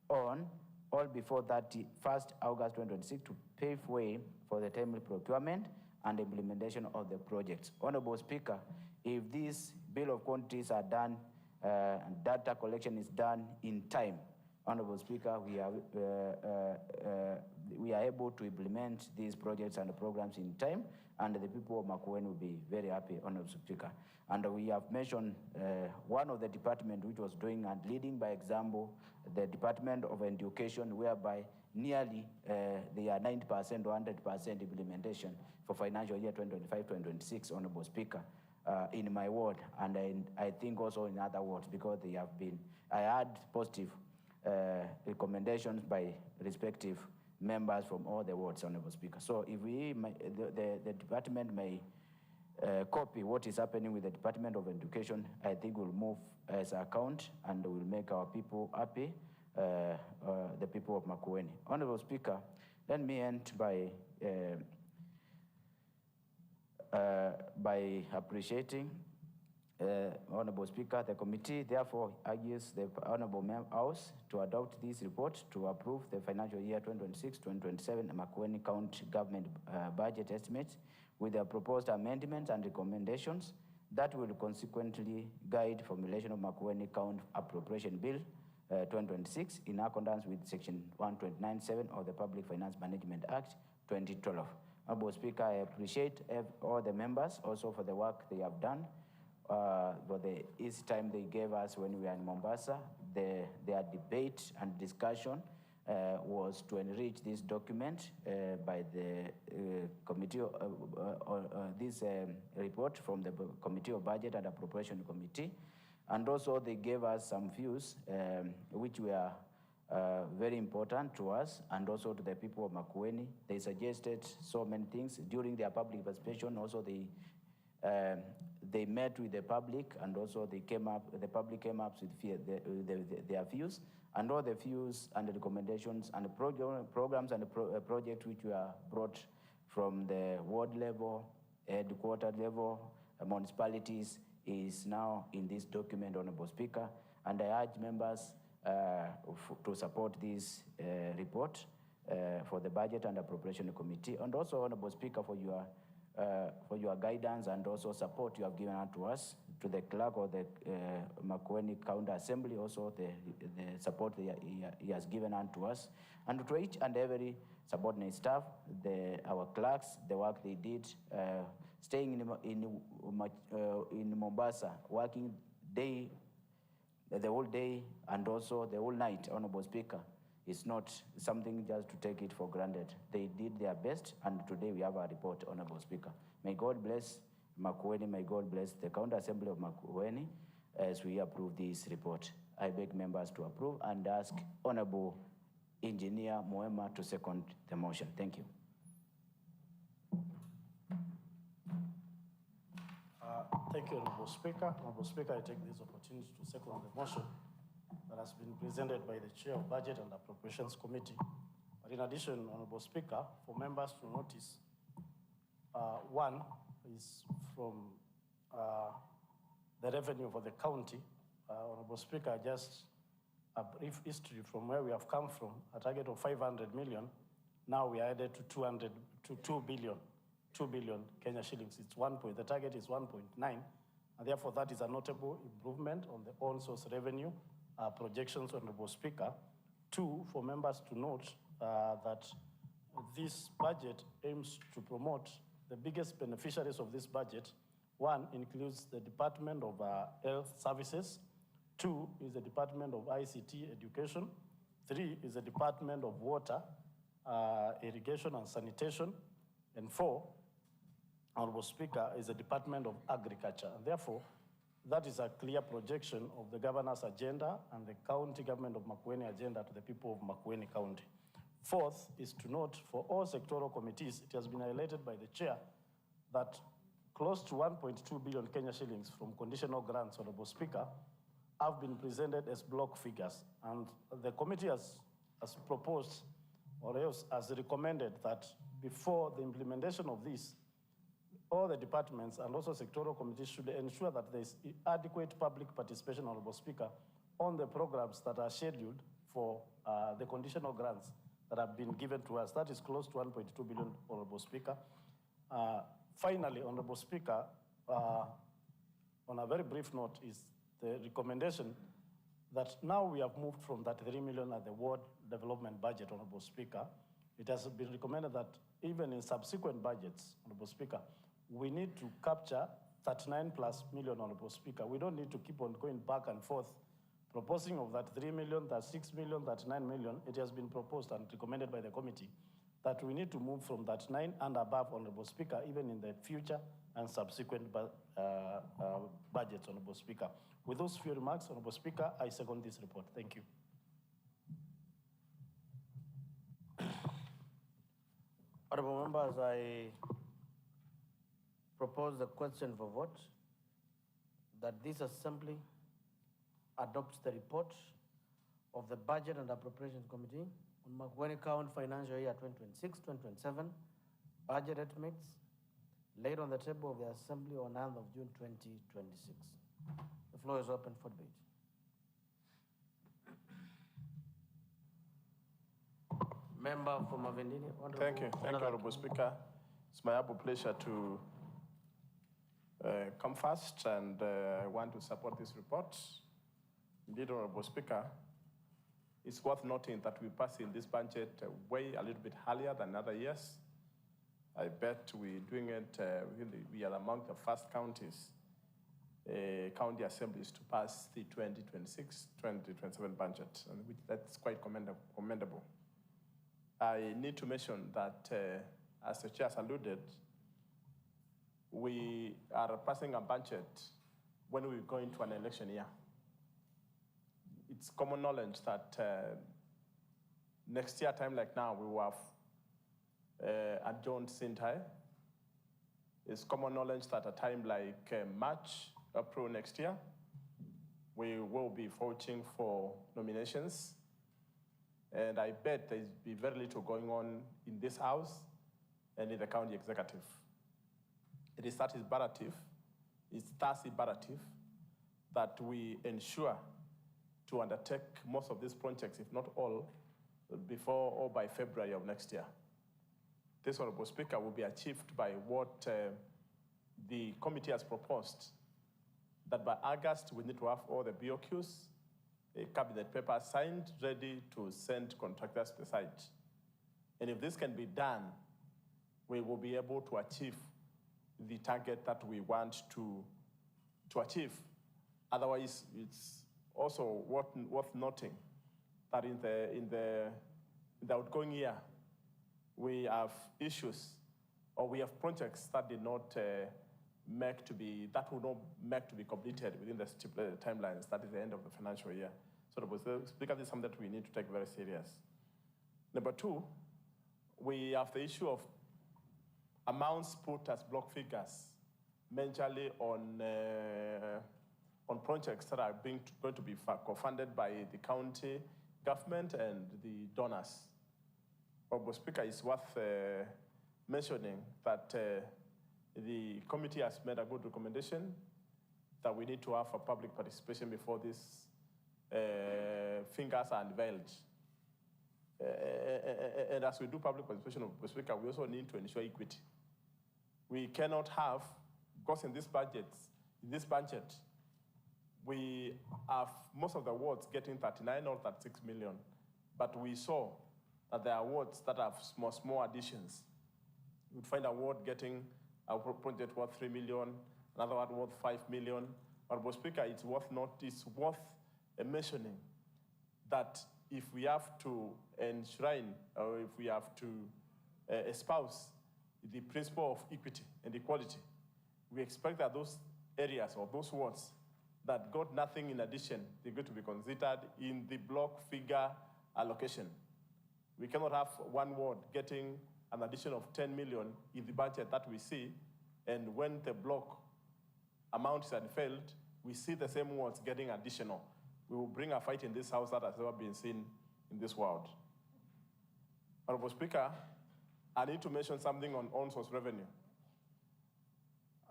on all before 31st August 2026 to pave way for the timely procurement and implementation of the projects. Honorable Speaker, if these bill of quantities are done, data collection is done in time, Honorable Speaker, we are able to implement these projects and programs in time, and the people of Makueni will be very happy, Honorable Speaker. And we have mentioned one of the department which was doing and leading by example, the Department of Education, whereby nearly they are 90% or 100% implementation for financial year 2025-2026, Honorable Speaker, in my ward, and I think also in other wards, because they have been, I had positive recommendations by respective members from all the wards, Honorable Speaker. So if the department may copy what is happening with the Department of Education, I think will move as an account and will make our people happy, the people of Makueni. Honorable Speaker, let me end by appreciating Honorable Speaker. The committee therefore urges the Honorable House to adopt this report to approve the financial year 2026-2027 Makueni County Government budget estimates with the proposed amendments and recommendations that will consequently guide formulation of Makueni County Appropriation Bill 2026 in accordance with Section 129(7) of the Public Finance Management Act 2012. Honorable Speaker, I appreciate all the members also for the work they have done. For the each time they gave us when we were in Mombasa, their debate and discussion was to enrich this document by the committee, this report from the Committee of Budget and Appropriation Committee. And also they gave us some views which were very important to us and also to the people of Makueni. They suggested so many things during their public participation. Also they met with the public and also the public came up with their views, and all the views and the recommendations and the programs and the projects which were brought from the ward level, headquarter level, municipalities is now in this document, Honorable Speaker, and I urge members to support this report for the Budget and Appropriation Committee, and also, Honorable Speaker, for your guidance and also support you have given out to us, to the clerk of the Makueni County Assembly, also the support he has given out to us, and to each and every subordinate staff, our clerks, the work they did, staying in Mombasa, working the whole day and also the whole night, Honorable Speaker. It's not something just to take it for granted. They did their best, and today we have a report, Honorable Speaker. May God bless Makueni, may God bless the County Assembly of Makueni as we approve this report. I beg members to approve and ask Honorable Engineer Moema to second the motion. Thank you. Thank you, Honorable Speaker. Honorable Speaker, I take this opportunity to second the motion that has been presented by the Chair of Budget and Appropriations Committee. But in addition, Honorable Speaker, for members to notice, one is from the revenue for the county. Honorable Speaker, just a brief history from where we have come from, a target of 500 million. Now we are added to 2 billion Kenya shillings. The target is 1.9, and therefore that is a notable improvement on the on-source revenue projections, Honorable Speaker. Two, for members to note that this budget aims to promote the biggest beneficiaries of this budget. One includes the Department of Health Services. Two is the Department of ICT Education. Three is the Department of Water, Irrigation and Sanitation. And four, Honorable Speaker, is the Department of Agriculture. And therefore, that is a clear projection of the governor's agenda and the county government of Makueni agenda to the people of Makueni County. Fourth is to note for all sectoral committees, it has been highlighted by the chair that close to 1.2 billion Kenya shillings from conditional grants, Honorable Speaker, have been presented as block figures. And the committee has proposed or else has recommended that before the implementation of this, all the departments and also sectoral committees should ensure that there is adequate public participation, Honorable Speaker, on the programs that are scheduled for the conditional grants that have been given to us. That is close to 1.2 billion, Honorable Speaker. Finally, Honorable Speaker, on a very brief note is the recommendation that now we have moved from that 3 million at the ward development budget, Honorable Speaker. It has been recommended that even in subsequent budgets, Honorable Speaker, we need to capture 39 plus million, Honorable Speaker. We don't need to keep on going back and forth, proposing of that 3 million, that 6 million, that 9 million. It has been proposed and recommended by the committee that we need to move from that 9 and above, Honorable Speaker, even in the future and subsequent budgets, Honorable Speaker. With those few remarks, Honorable Speaker, I second this report. Thank you. Honorable members, I propose the question for vote that this assembly adopts the report of the Budget and Appropriations Committee on Makueni County financial year 2026-2027 budget estimates laid on the table of the assembly on 9th of June 2026. The floor is open for debate. Member for Mavendini. Thank you, Honorable Speaker. It's my absolute pleasure to come first, and I want to support this report. Indeed, Honorable Speaker, it's worth noting that we pass in this budget way a little bit earlier than other years. I bet we're doing it, we are among the first counties, county assemblies to pass the 2026-2027 budget, and that's quite commendable. I need to mention that, as the chair has alluded, we are passing a budget when we go into an election year. It's common knowledge that next year, time like now, we will have adjourned Sintai. It's common knowledge that a time like March, April next year, we will be voting for nominations. And I bet there'll be very little going on in this house and in the county executive. It is that imperative, it's thus imperative that we ensure to undertake most of these projects, if not all, before or by February of next year. This, Honorable Speaker, will be achieved by what the committee has proposed, that by August we need to have all the BOQs, cabinet papers signed, ready to send contractors to the site. And if this can be done, we will be able to achieve the target that we want to achieve. Otherwise, it's also worth noting that in the outgoing year, we have issues, or we have projects that did not that will not make to be completed within the stipulated timelines. That is the end of the financial year. So, Speaker, this is something that we need to take very serious. Number two, we have the issue of amounts put as block figures, majorly on projects that are going to be co-funded by the county government and the donors. Honorable Speaker, it's worth mentioning that the committee has made a good recommendation that we need to have a public participation before these fingers are unveiled. And as we do public participation, Honorable Speaker, we also need to ensure equity. We cannot have, because in this budget, we have most of the awards getting 39 or 36 million, but we saw that there are awards that have small additions. You'd find an award getting a project worth 3 million, another one worth 5 million. Honorable Speaker, it's worth mentioning that if we have to enshrine, or if we have to espouse the principle of equity and equality, we expect that those areas or those wards that got nothing in addition, they're going to be considered in the block figure allocation. We cannot have one ward getting an addition of 10 million in the budget that we see, and when the block amount is unveiled, we see the same wards getting additional. We will bring a fight in this house that has never been seen in this world. Honorable Speaker, I need to mention something on on-source revenue.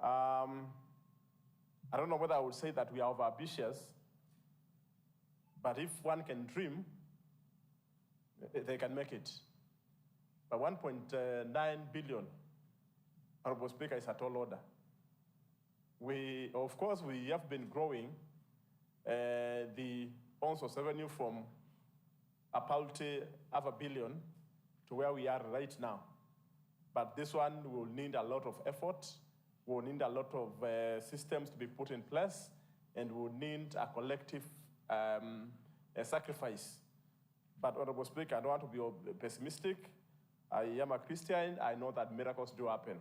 I don't know whether I would say that we are over-ambitious, but if one can dream, they can make it. But 1.9 billion, Honorable Speaker, is a tall order. Of course, we have been growing the on-source revenue from a paltry $500 million to where we are right now. But this one will need a lot of effort, will need a lot of systems to be put in place, and will need a collective sacrifice. But Honorable Speaker, I don't want to be pessimistic. I am a Christian. I know that miracles do happen.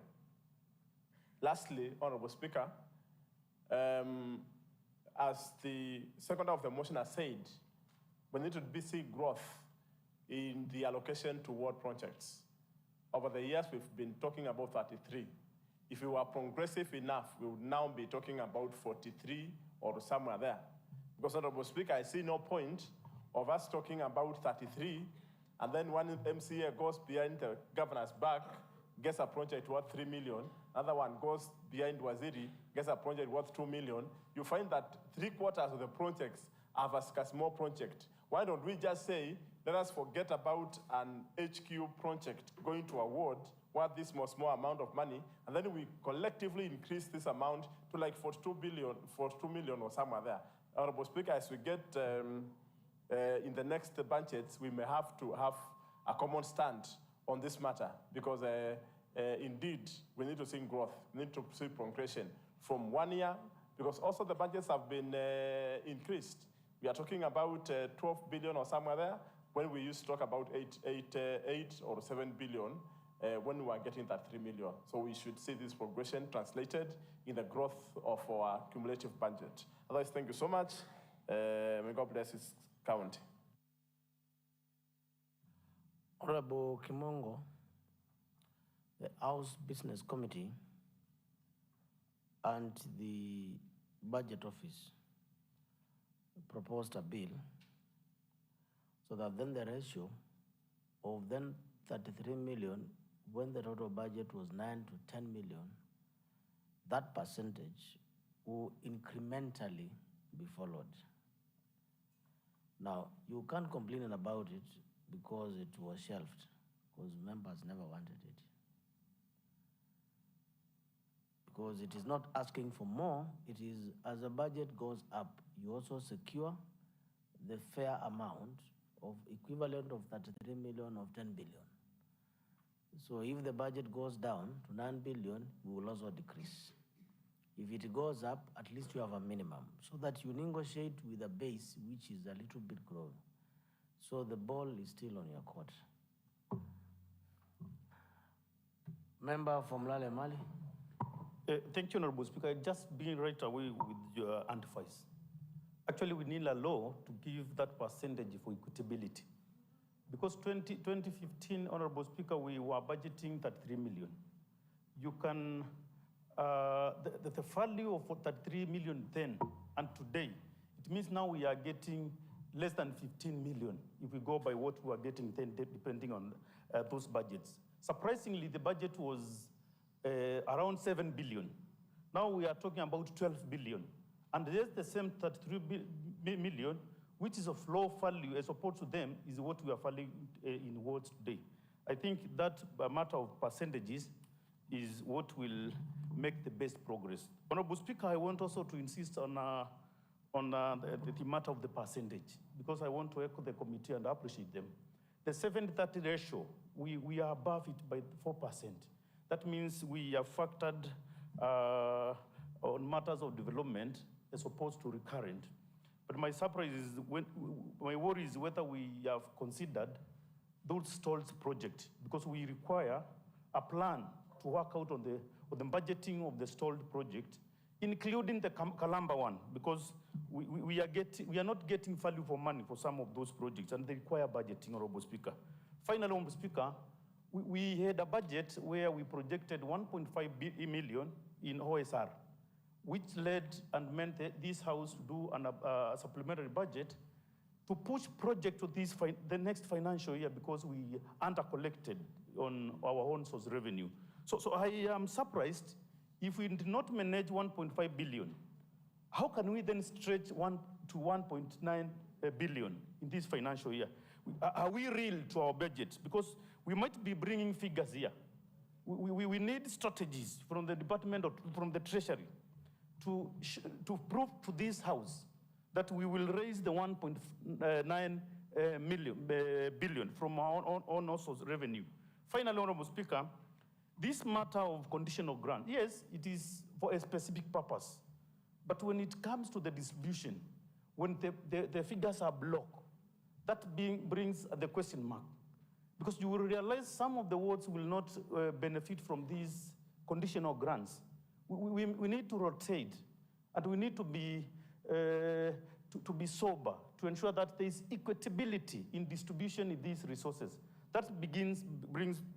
Lastly, Honorable Speaker, as the second of the motion has said, we need to see growth in the allocation toward projects. Over the years, we've been talking about 33. If we were progressive enough, we would now be talking about 43 or somewhere there. Because, Honorable Speaker, I see no point of us talking about 33, and then one MCA goes behind the governor's back, gets a project worth 3 million, another one goes behind Waziri, gets a project worth 2 million. You find that 3/4 of the projects are a small project. Why don't we just say, let us forget about an HQ project going to award worth this small amount of money, and then we collectively increase this amount to like 42 million or somewhere there. Honorable Speaker, as we get in the next budgets, we may have to have a common stand on this matter, because indeed, we need to see growth, we need to see progression from 1 year, because also the budgets have been increased. We are talking about 12 billion or somewhere there, when we used to talk about 8 or 7 billion when we were getting that 3 million. So we should see this progression translated in the growth of our cumulative budget. Otherwise, thank you so much. May God bless this county. Honorable Kimongo, the House Business Committee and the Budget Office proposed a bill so that then the ratio of then 33 million, when the total budget was 9 to 10 million, that percentage will incrementally be followed. Now, you can't complain about it because it was shelved, because members never wanted it. Because it is not asking for more, it is as the budget goes up, you also secure the fair amount of equivalent of 33 million of 10 billion. So if the budget goes down to 9 billion, we will also decrease. If it goes up, at least you have a minimum, so that you negotiate with a base which is a little bit growing. So the ball is still on your court. Member from Lale Mali. Thank you, Honorable Speaker. Just being right away with your antifice. Actually, we need a law to give that percentage for equitability. Because 2015, Honorable Speaker, we were budgeting 33 million. You can, the value of 33 million then and today, it means now we are getting less than 15 million if we go by what we are getting then, depending on those budgets. Surprisingly, the budget was around 7 billion. Now we are talking about 12 billion. And there's the same 33 million, which is of low value as opposed to them, is what we are valuing in words today. I think that matter of percentages is what will make the best progress. Honorable Speaker, I want also to insist on the matter of the percentage, because I want to echo the committee and appreciate them. The 70-30 ratio, we are above it by 4%. That means we have factored on matters of development as opposed to recurrent. But my surprise is, my worry is whether we have considered those stalled projects, because we require a plan to work out on the budgeting of the stalled project, including the Kalamba one, because we are not getting value for money for some of those projects, and they require budgeting, Honorable Speaker. Finally, Honorable Speaker, we had a budget where we projected 1.5 million in OSR, which led and meant this House to do a supplementary budget to push project to the next financial year, because we undercollected on our own source revenue. So I am surprised if we did not manage 1.5 billion. How can we then stretch to 1.9 billion in this financial year? Are we real to our budget? Because we might be bringing figures here. We need strategies from the department or from the treasury to prove to this House that we will raise the 1.9 billion from our own source revenue. Finally, Honorable Speaker, this matter of conditional grant, yes, it is for a specific purpose. But when it comes to the distribution, when the figures are blocked, that brings the question mark. Because you will realize some of the wards will not benefit from these conditional grants. We need to rotate, and we need to be sober to ensure that there is equitability in distribution of these resources. That brings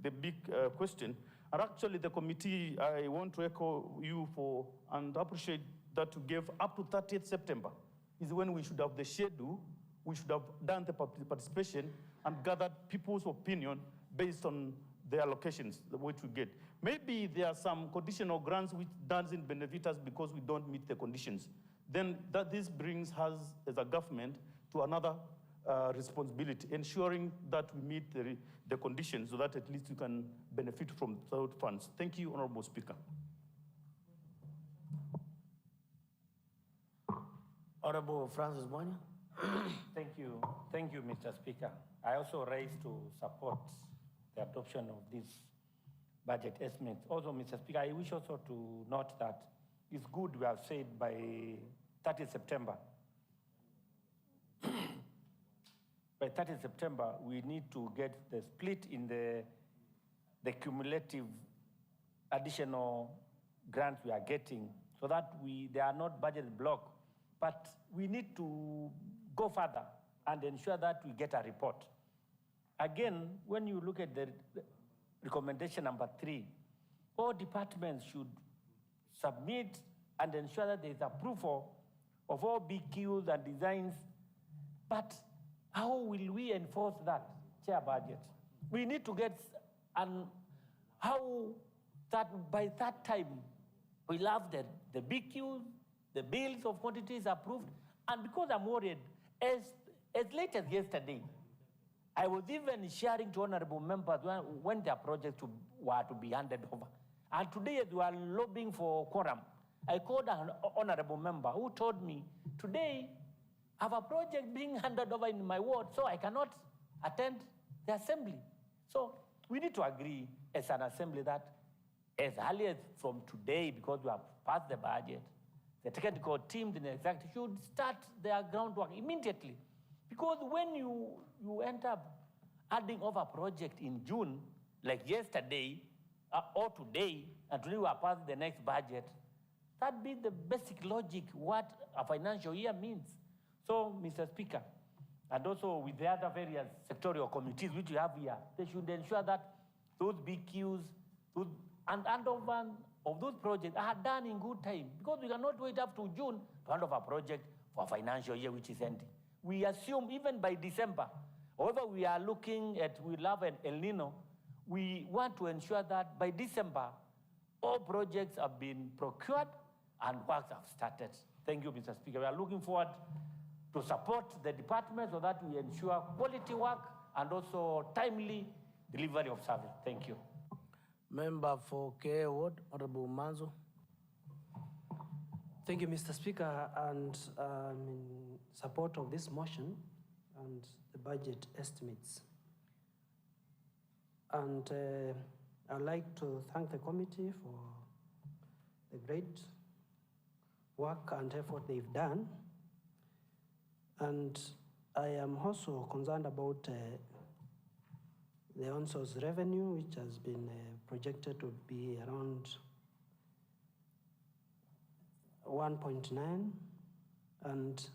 the big question. And actually, the committee, I want to echo you for and appreciate that you gave up to 30th September is when we should have the schedule, we should have done the participation and gathered people's opinion based on the allocations, which we get. Maybe there are some conditional grants which doesn't benefit us because we don't meet the conditions. Then this brings us as a government to another responsibility, ensuring that we meet the conditions so that at least you can benefit from those funds. Thank you, Honorable Speaker. Honorable Francis Bunge. Thank you, Mr. Speaker. I also raise to support the adoption of this budget estimates. Also, Mr. Speaker, I wish also to note that it's good we have said by 30th September. By 30th September, we need to get the split in the cumulative additional grants we are getting so that they are not budget blocked. But we need to go further and ensure that we get a report. Again, when you look at the recommendation number 3, all departments should submit and ensure that there is approval of all BQs and designs. But how will we enforce that, Chair Budget? We need to get, and how that by that time, we'll have the BQs, the bills of quantities approved. And because I'm worried, as late as yesterday, I was even sharing to honorable members when their projects were to be handed over. And today, as we are lobbying for quorum, I called an honorable member who told me, today, I have a project being handed over in my ward, so I cannot attend the assembly. So we need to agree as an assembly that as early as from today, because we have passed the budget, the technical teams in the executive should start their groundwork immediately. Because when you end up adding over a project in June, like yesterday or today, and today we are passing the next budget, that be the basic logic what a financial year means. So, Mr. Speaker, and also with the other various sectorial committees which we have here, they should ensure that those BQs and handover of those projects are done in good time, because we cannot wait up to June to hand over a project for a financial year which is ending. We assume even by December, however we are looking at, we'll have an El Nino, we want to ensure that by December, all projects have been procured and works have started. Thank you, Mr. Speaker. We are looking forward to support the department so that we ensure quality work and also timely delivery of service. Thank you. Member for KA Ward, Honorable Manzo. Thank you, Mr. Speaker, and in support of this motion and the budget estimates. And I'd like to thank the committee for the great work and effort they've done. And I am also concerned about the on-source revenue, which has been projected to be around 1.9. And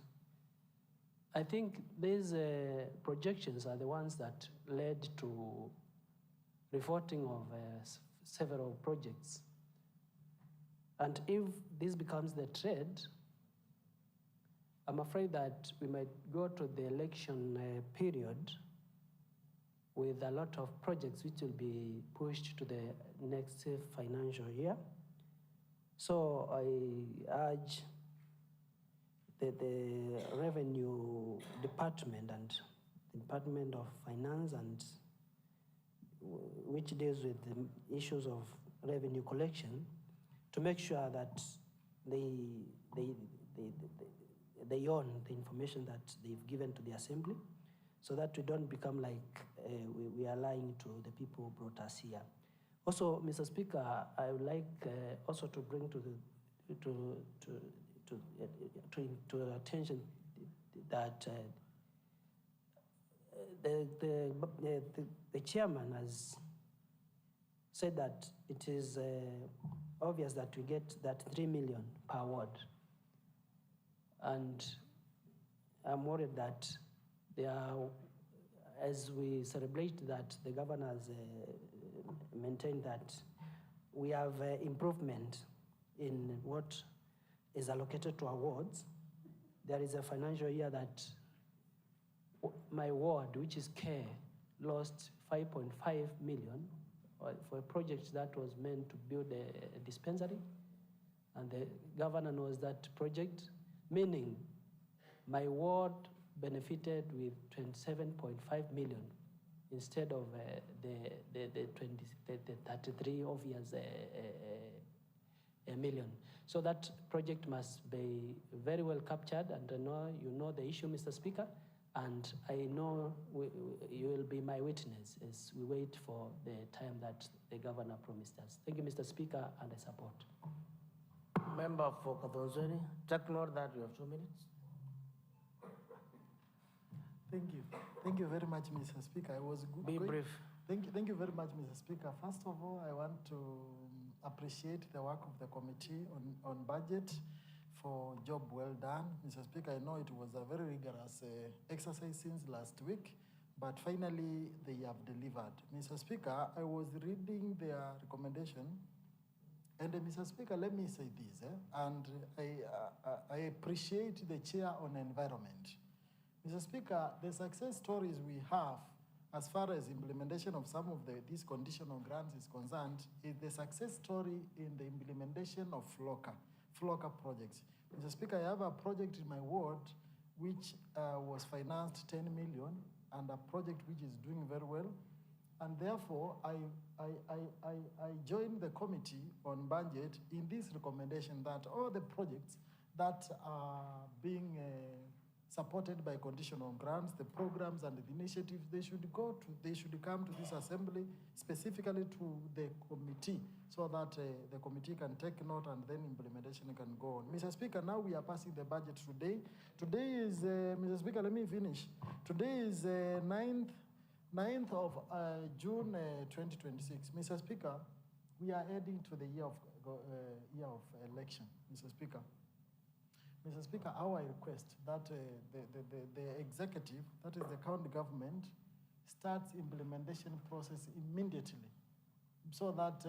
I think these projections are the ones that led to reporting of several projects. And if this becomes the trend, I'm afraid that we might go to the election period with a lot of projects which will be pushed to the next financial year. So I urge the Revenue Department and the Department of Finance, and which deals with the issues of revenue collection, to make sure that they own the information that they've given to the Assembly, so that we don't become like we are lying to the people who brought us here. Also, Mr. Speaker, I would like also to bring to attention that the chairman has said that it is obvious that we get that 3 million per ward. And I'm worried that there are, as we celebrate that the governor has maintained that we have improvement in what is allocated to awards. There is a financial year that my ward, which is care, lost 5.5 million for a project that was meant to build a dispensary, and the governor knows that project, meaning my ward benefited with 27.5 million instead of the 33 obvious a million. So that project must be very well captured, and I know you know the issue, Mr. Speaker, and I know you will be my witness as we wait for the time that the governor promised us. Thank you, Mr. Speaker, and I support. Member for Kathonzweni, take note that you have 2 minutes. Thank you. Thank you very much, Mr. Speaker. I was good. Be brief. Thank you very much, Mr. Speaker. First of all, I want to appreciate the work of the committee on budget for job well done. Mr. Speaker, I know it was a very rigorous exercise since last week, but finally they have delivered. Mr. Speaker, I was reading their recommendation, and Mr. Speaker, let me say this, and I appreciate the chair on environment. Mr. Speaker, the success stories we have as far as implementation of some of these conditional grants is concerned is the success story in the implementation of FLOCA projects. Mr. Speaker, I have a project in my ward which was financed 10 million, and a project which is doing very well. And therefore, I joined the committee on budget in this recommendation that all the projects that are being supported by conditional grants, the programs and the initiatives, they should come to this assembly, specifically to the committee, so that the committee can take note and then implementation can go on. Mr. Speaker, now we are passing the budget today. Today is, Mr. Speaker, let me finish. Today is 9th of June 2026. Mr. Speaker, we are heading to the year of election, Mr. Speaker. Mr. Speaker, how I request that the executive, that is the county government, starts implementation process immediately, so that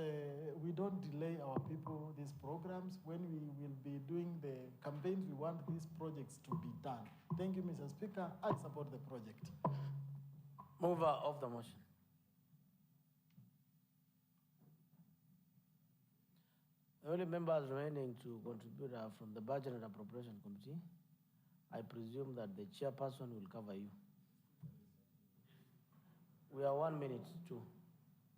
we don't delay our people these programs. When we will be doing the campaigns, we want these projects to be done. Thank you, Mr. Speaker. I support the project. Mover of the motion. The only members remaining to contribute are from the Budget and Appropriation Committee. I presume that the chairperson will cover you. We are 1 minute too.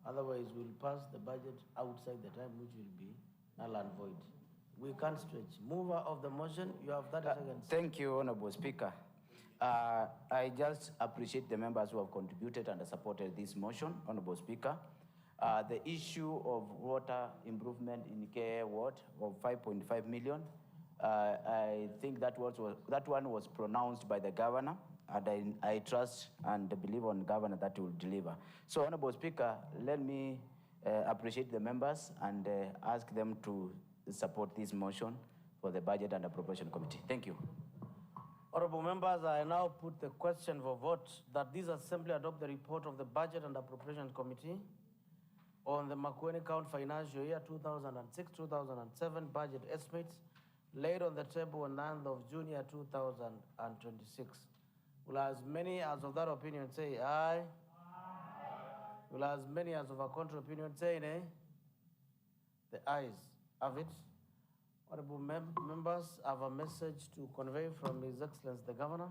Otherwise, we'll pass the budget outside the time, which will be null and void. We can't stretch. Mover of the motion, you have 30 seconds. Thank you, Honorable Speaker. I just appreciate the members who have contributed and supported this motion, Honorable Speaker. The issue of water improvement in Care Ward of 5.5 million, I think that one was pronounced by the governor, and I trust and believe on governor that will deliver. So, Honorable Speaker, let me appreciate the members and ask them to support this motion for the Budget and Appropriation Committee. Thank you. Honorable members, I now put the question for vote that this assembly adopt the report of the Budget and Appropriation Committee on the Makueni County financial year 2006-2007 budget estimates laid on the table on 9th of June 2026. Will as many as of that opinion say aye? Aye. Will as many as of a contrary opinion say nay? The ayes have it. Honorable members, I have a message to convey from His Excellency the Governor.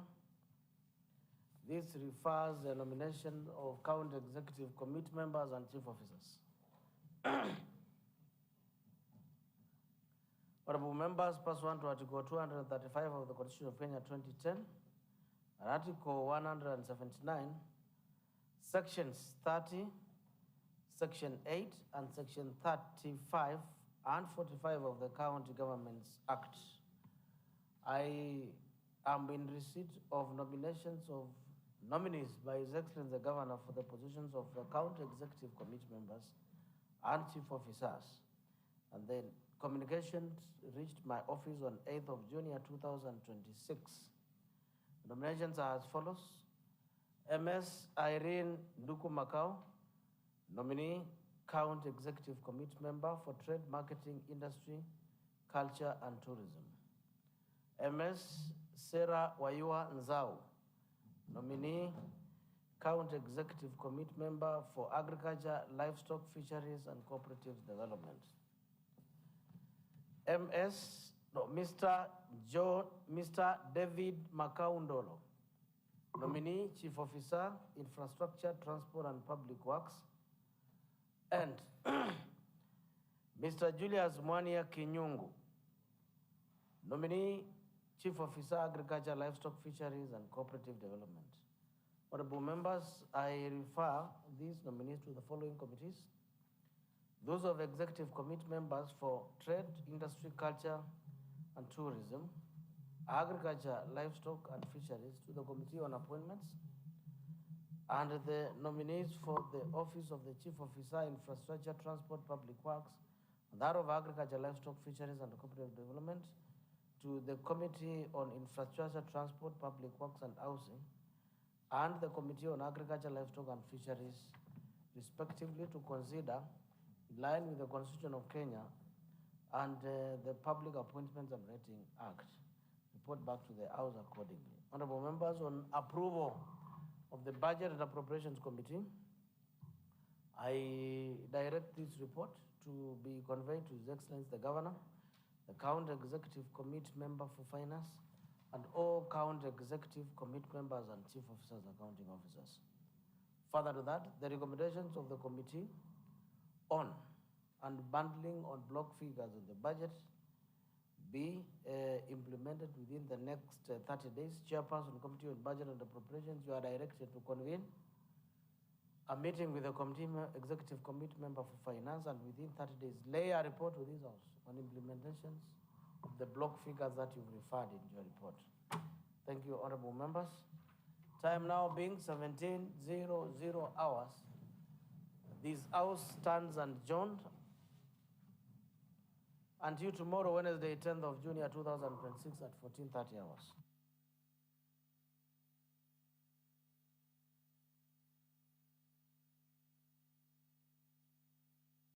This refers the nomination of County Executive Committee members and Chief Officers. Honorable members, pursuant to Article 235 of the Constitution of Kenya 2010, and Article 179, Sections 30, Section 8, and Section 35 and 45 of the County Governments Act, I am in receipt of nominations of nominees by His Excellency the Governor for the positions of the County Executive Committee members and Chief Officers. And then communications reached my office on 8th of June 2026. The nominations are as follows. MS Irene Nduku Makau, nominee County Executive Committee member for Trade, Marketing, Industry, Culture and Tourism. MS Sarah Wayua Nzau, nominee, County Executive Committee member for Agriculture, Livestock, Fisheries and Cooperative Development. Mr. David Makaundolo, nominee, Chief Officer, Infrastructure, Transport and Public Works. And Mr. Julius Mwania Kinyungu, nominee, Chief Officer, Agriculture, Livestock, Fisheries and Cooperative Development. Honorable members, I refer these nominees to the following committees. Those of Executive Committee members for Trade, Industry, Culture and Tourism, Agriculture, Livestock and Fisheries to the Committee on Appointments, and the nominees for the Office of the Chief Officer, Infrastructure, Transport, Public Works, and that of Agriculture, Livestock, Fisheries and Cooperative Development to the Committee on Infrastructure, Transport, Public Works and Housing, and the Committee on Agriculture, Livestock and Fisheries, respectively, to consider, in line with the Constitution of Kenya and the Public Appointments and Rating Act, report back to the House accordingly. Honorable members, on approval of the Budget and Appropriations Committee, I direct this report to be conveyed to His Excellency the Governor, the County Executive Committee member for Finance, and all County Executive Committee members and Chief Officers, Accounting Officers. Further to that, the recommendations of the Committee on unbundling on block figures of the budget be implemented within the next 30 days. Chairperson, Committee on Budget and Appropriations, you are directed to convene a meeting with the Executive Committee member for Finance, and within 30 days, lay a report to this House on implementations of the block figures that you've referred in your report. Thank you, honorable members. Time now being 17:00 hours. This House stands adjourned until tomorrow, Wednesday, 10th of June, 2026 at 14:30 hours.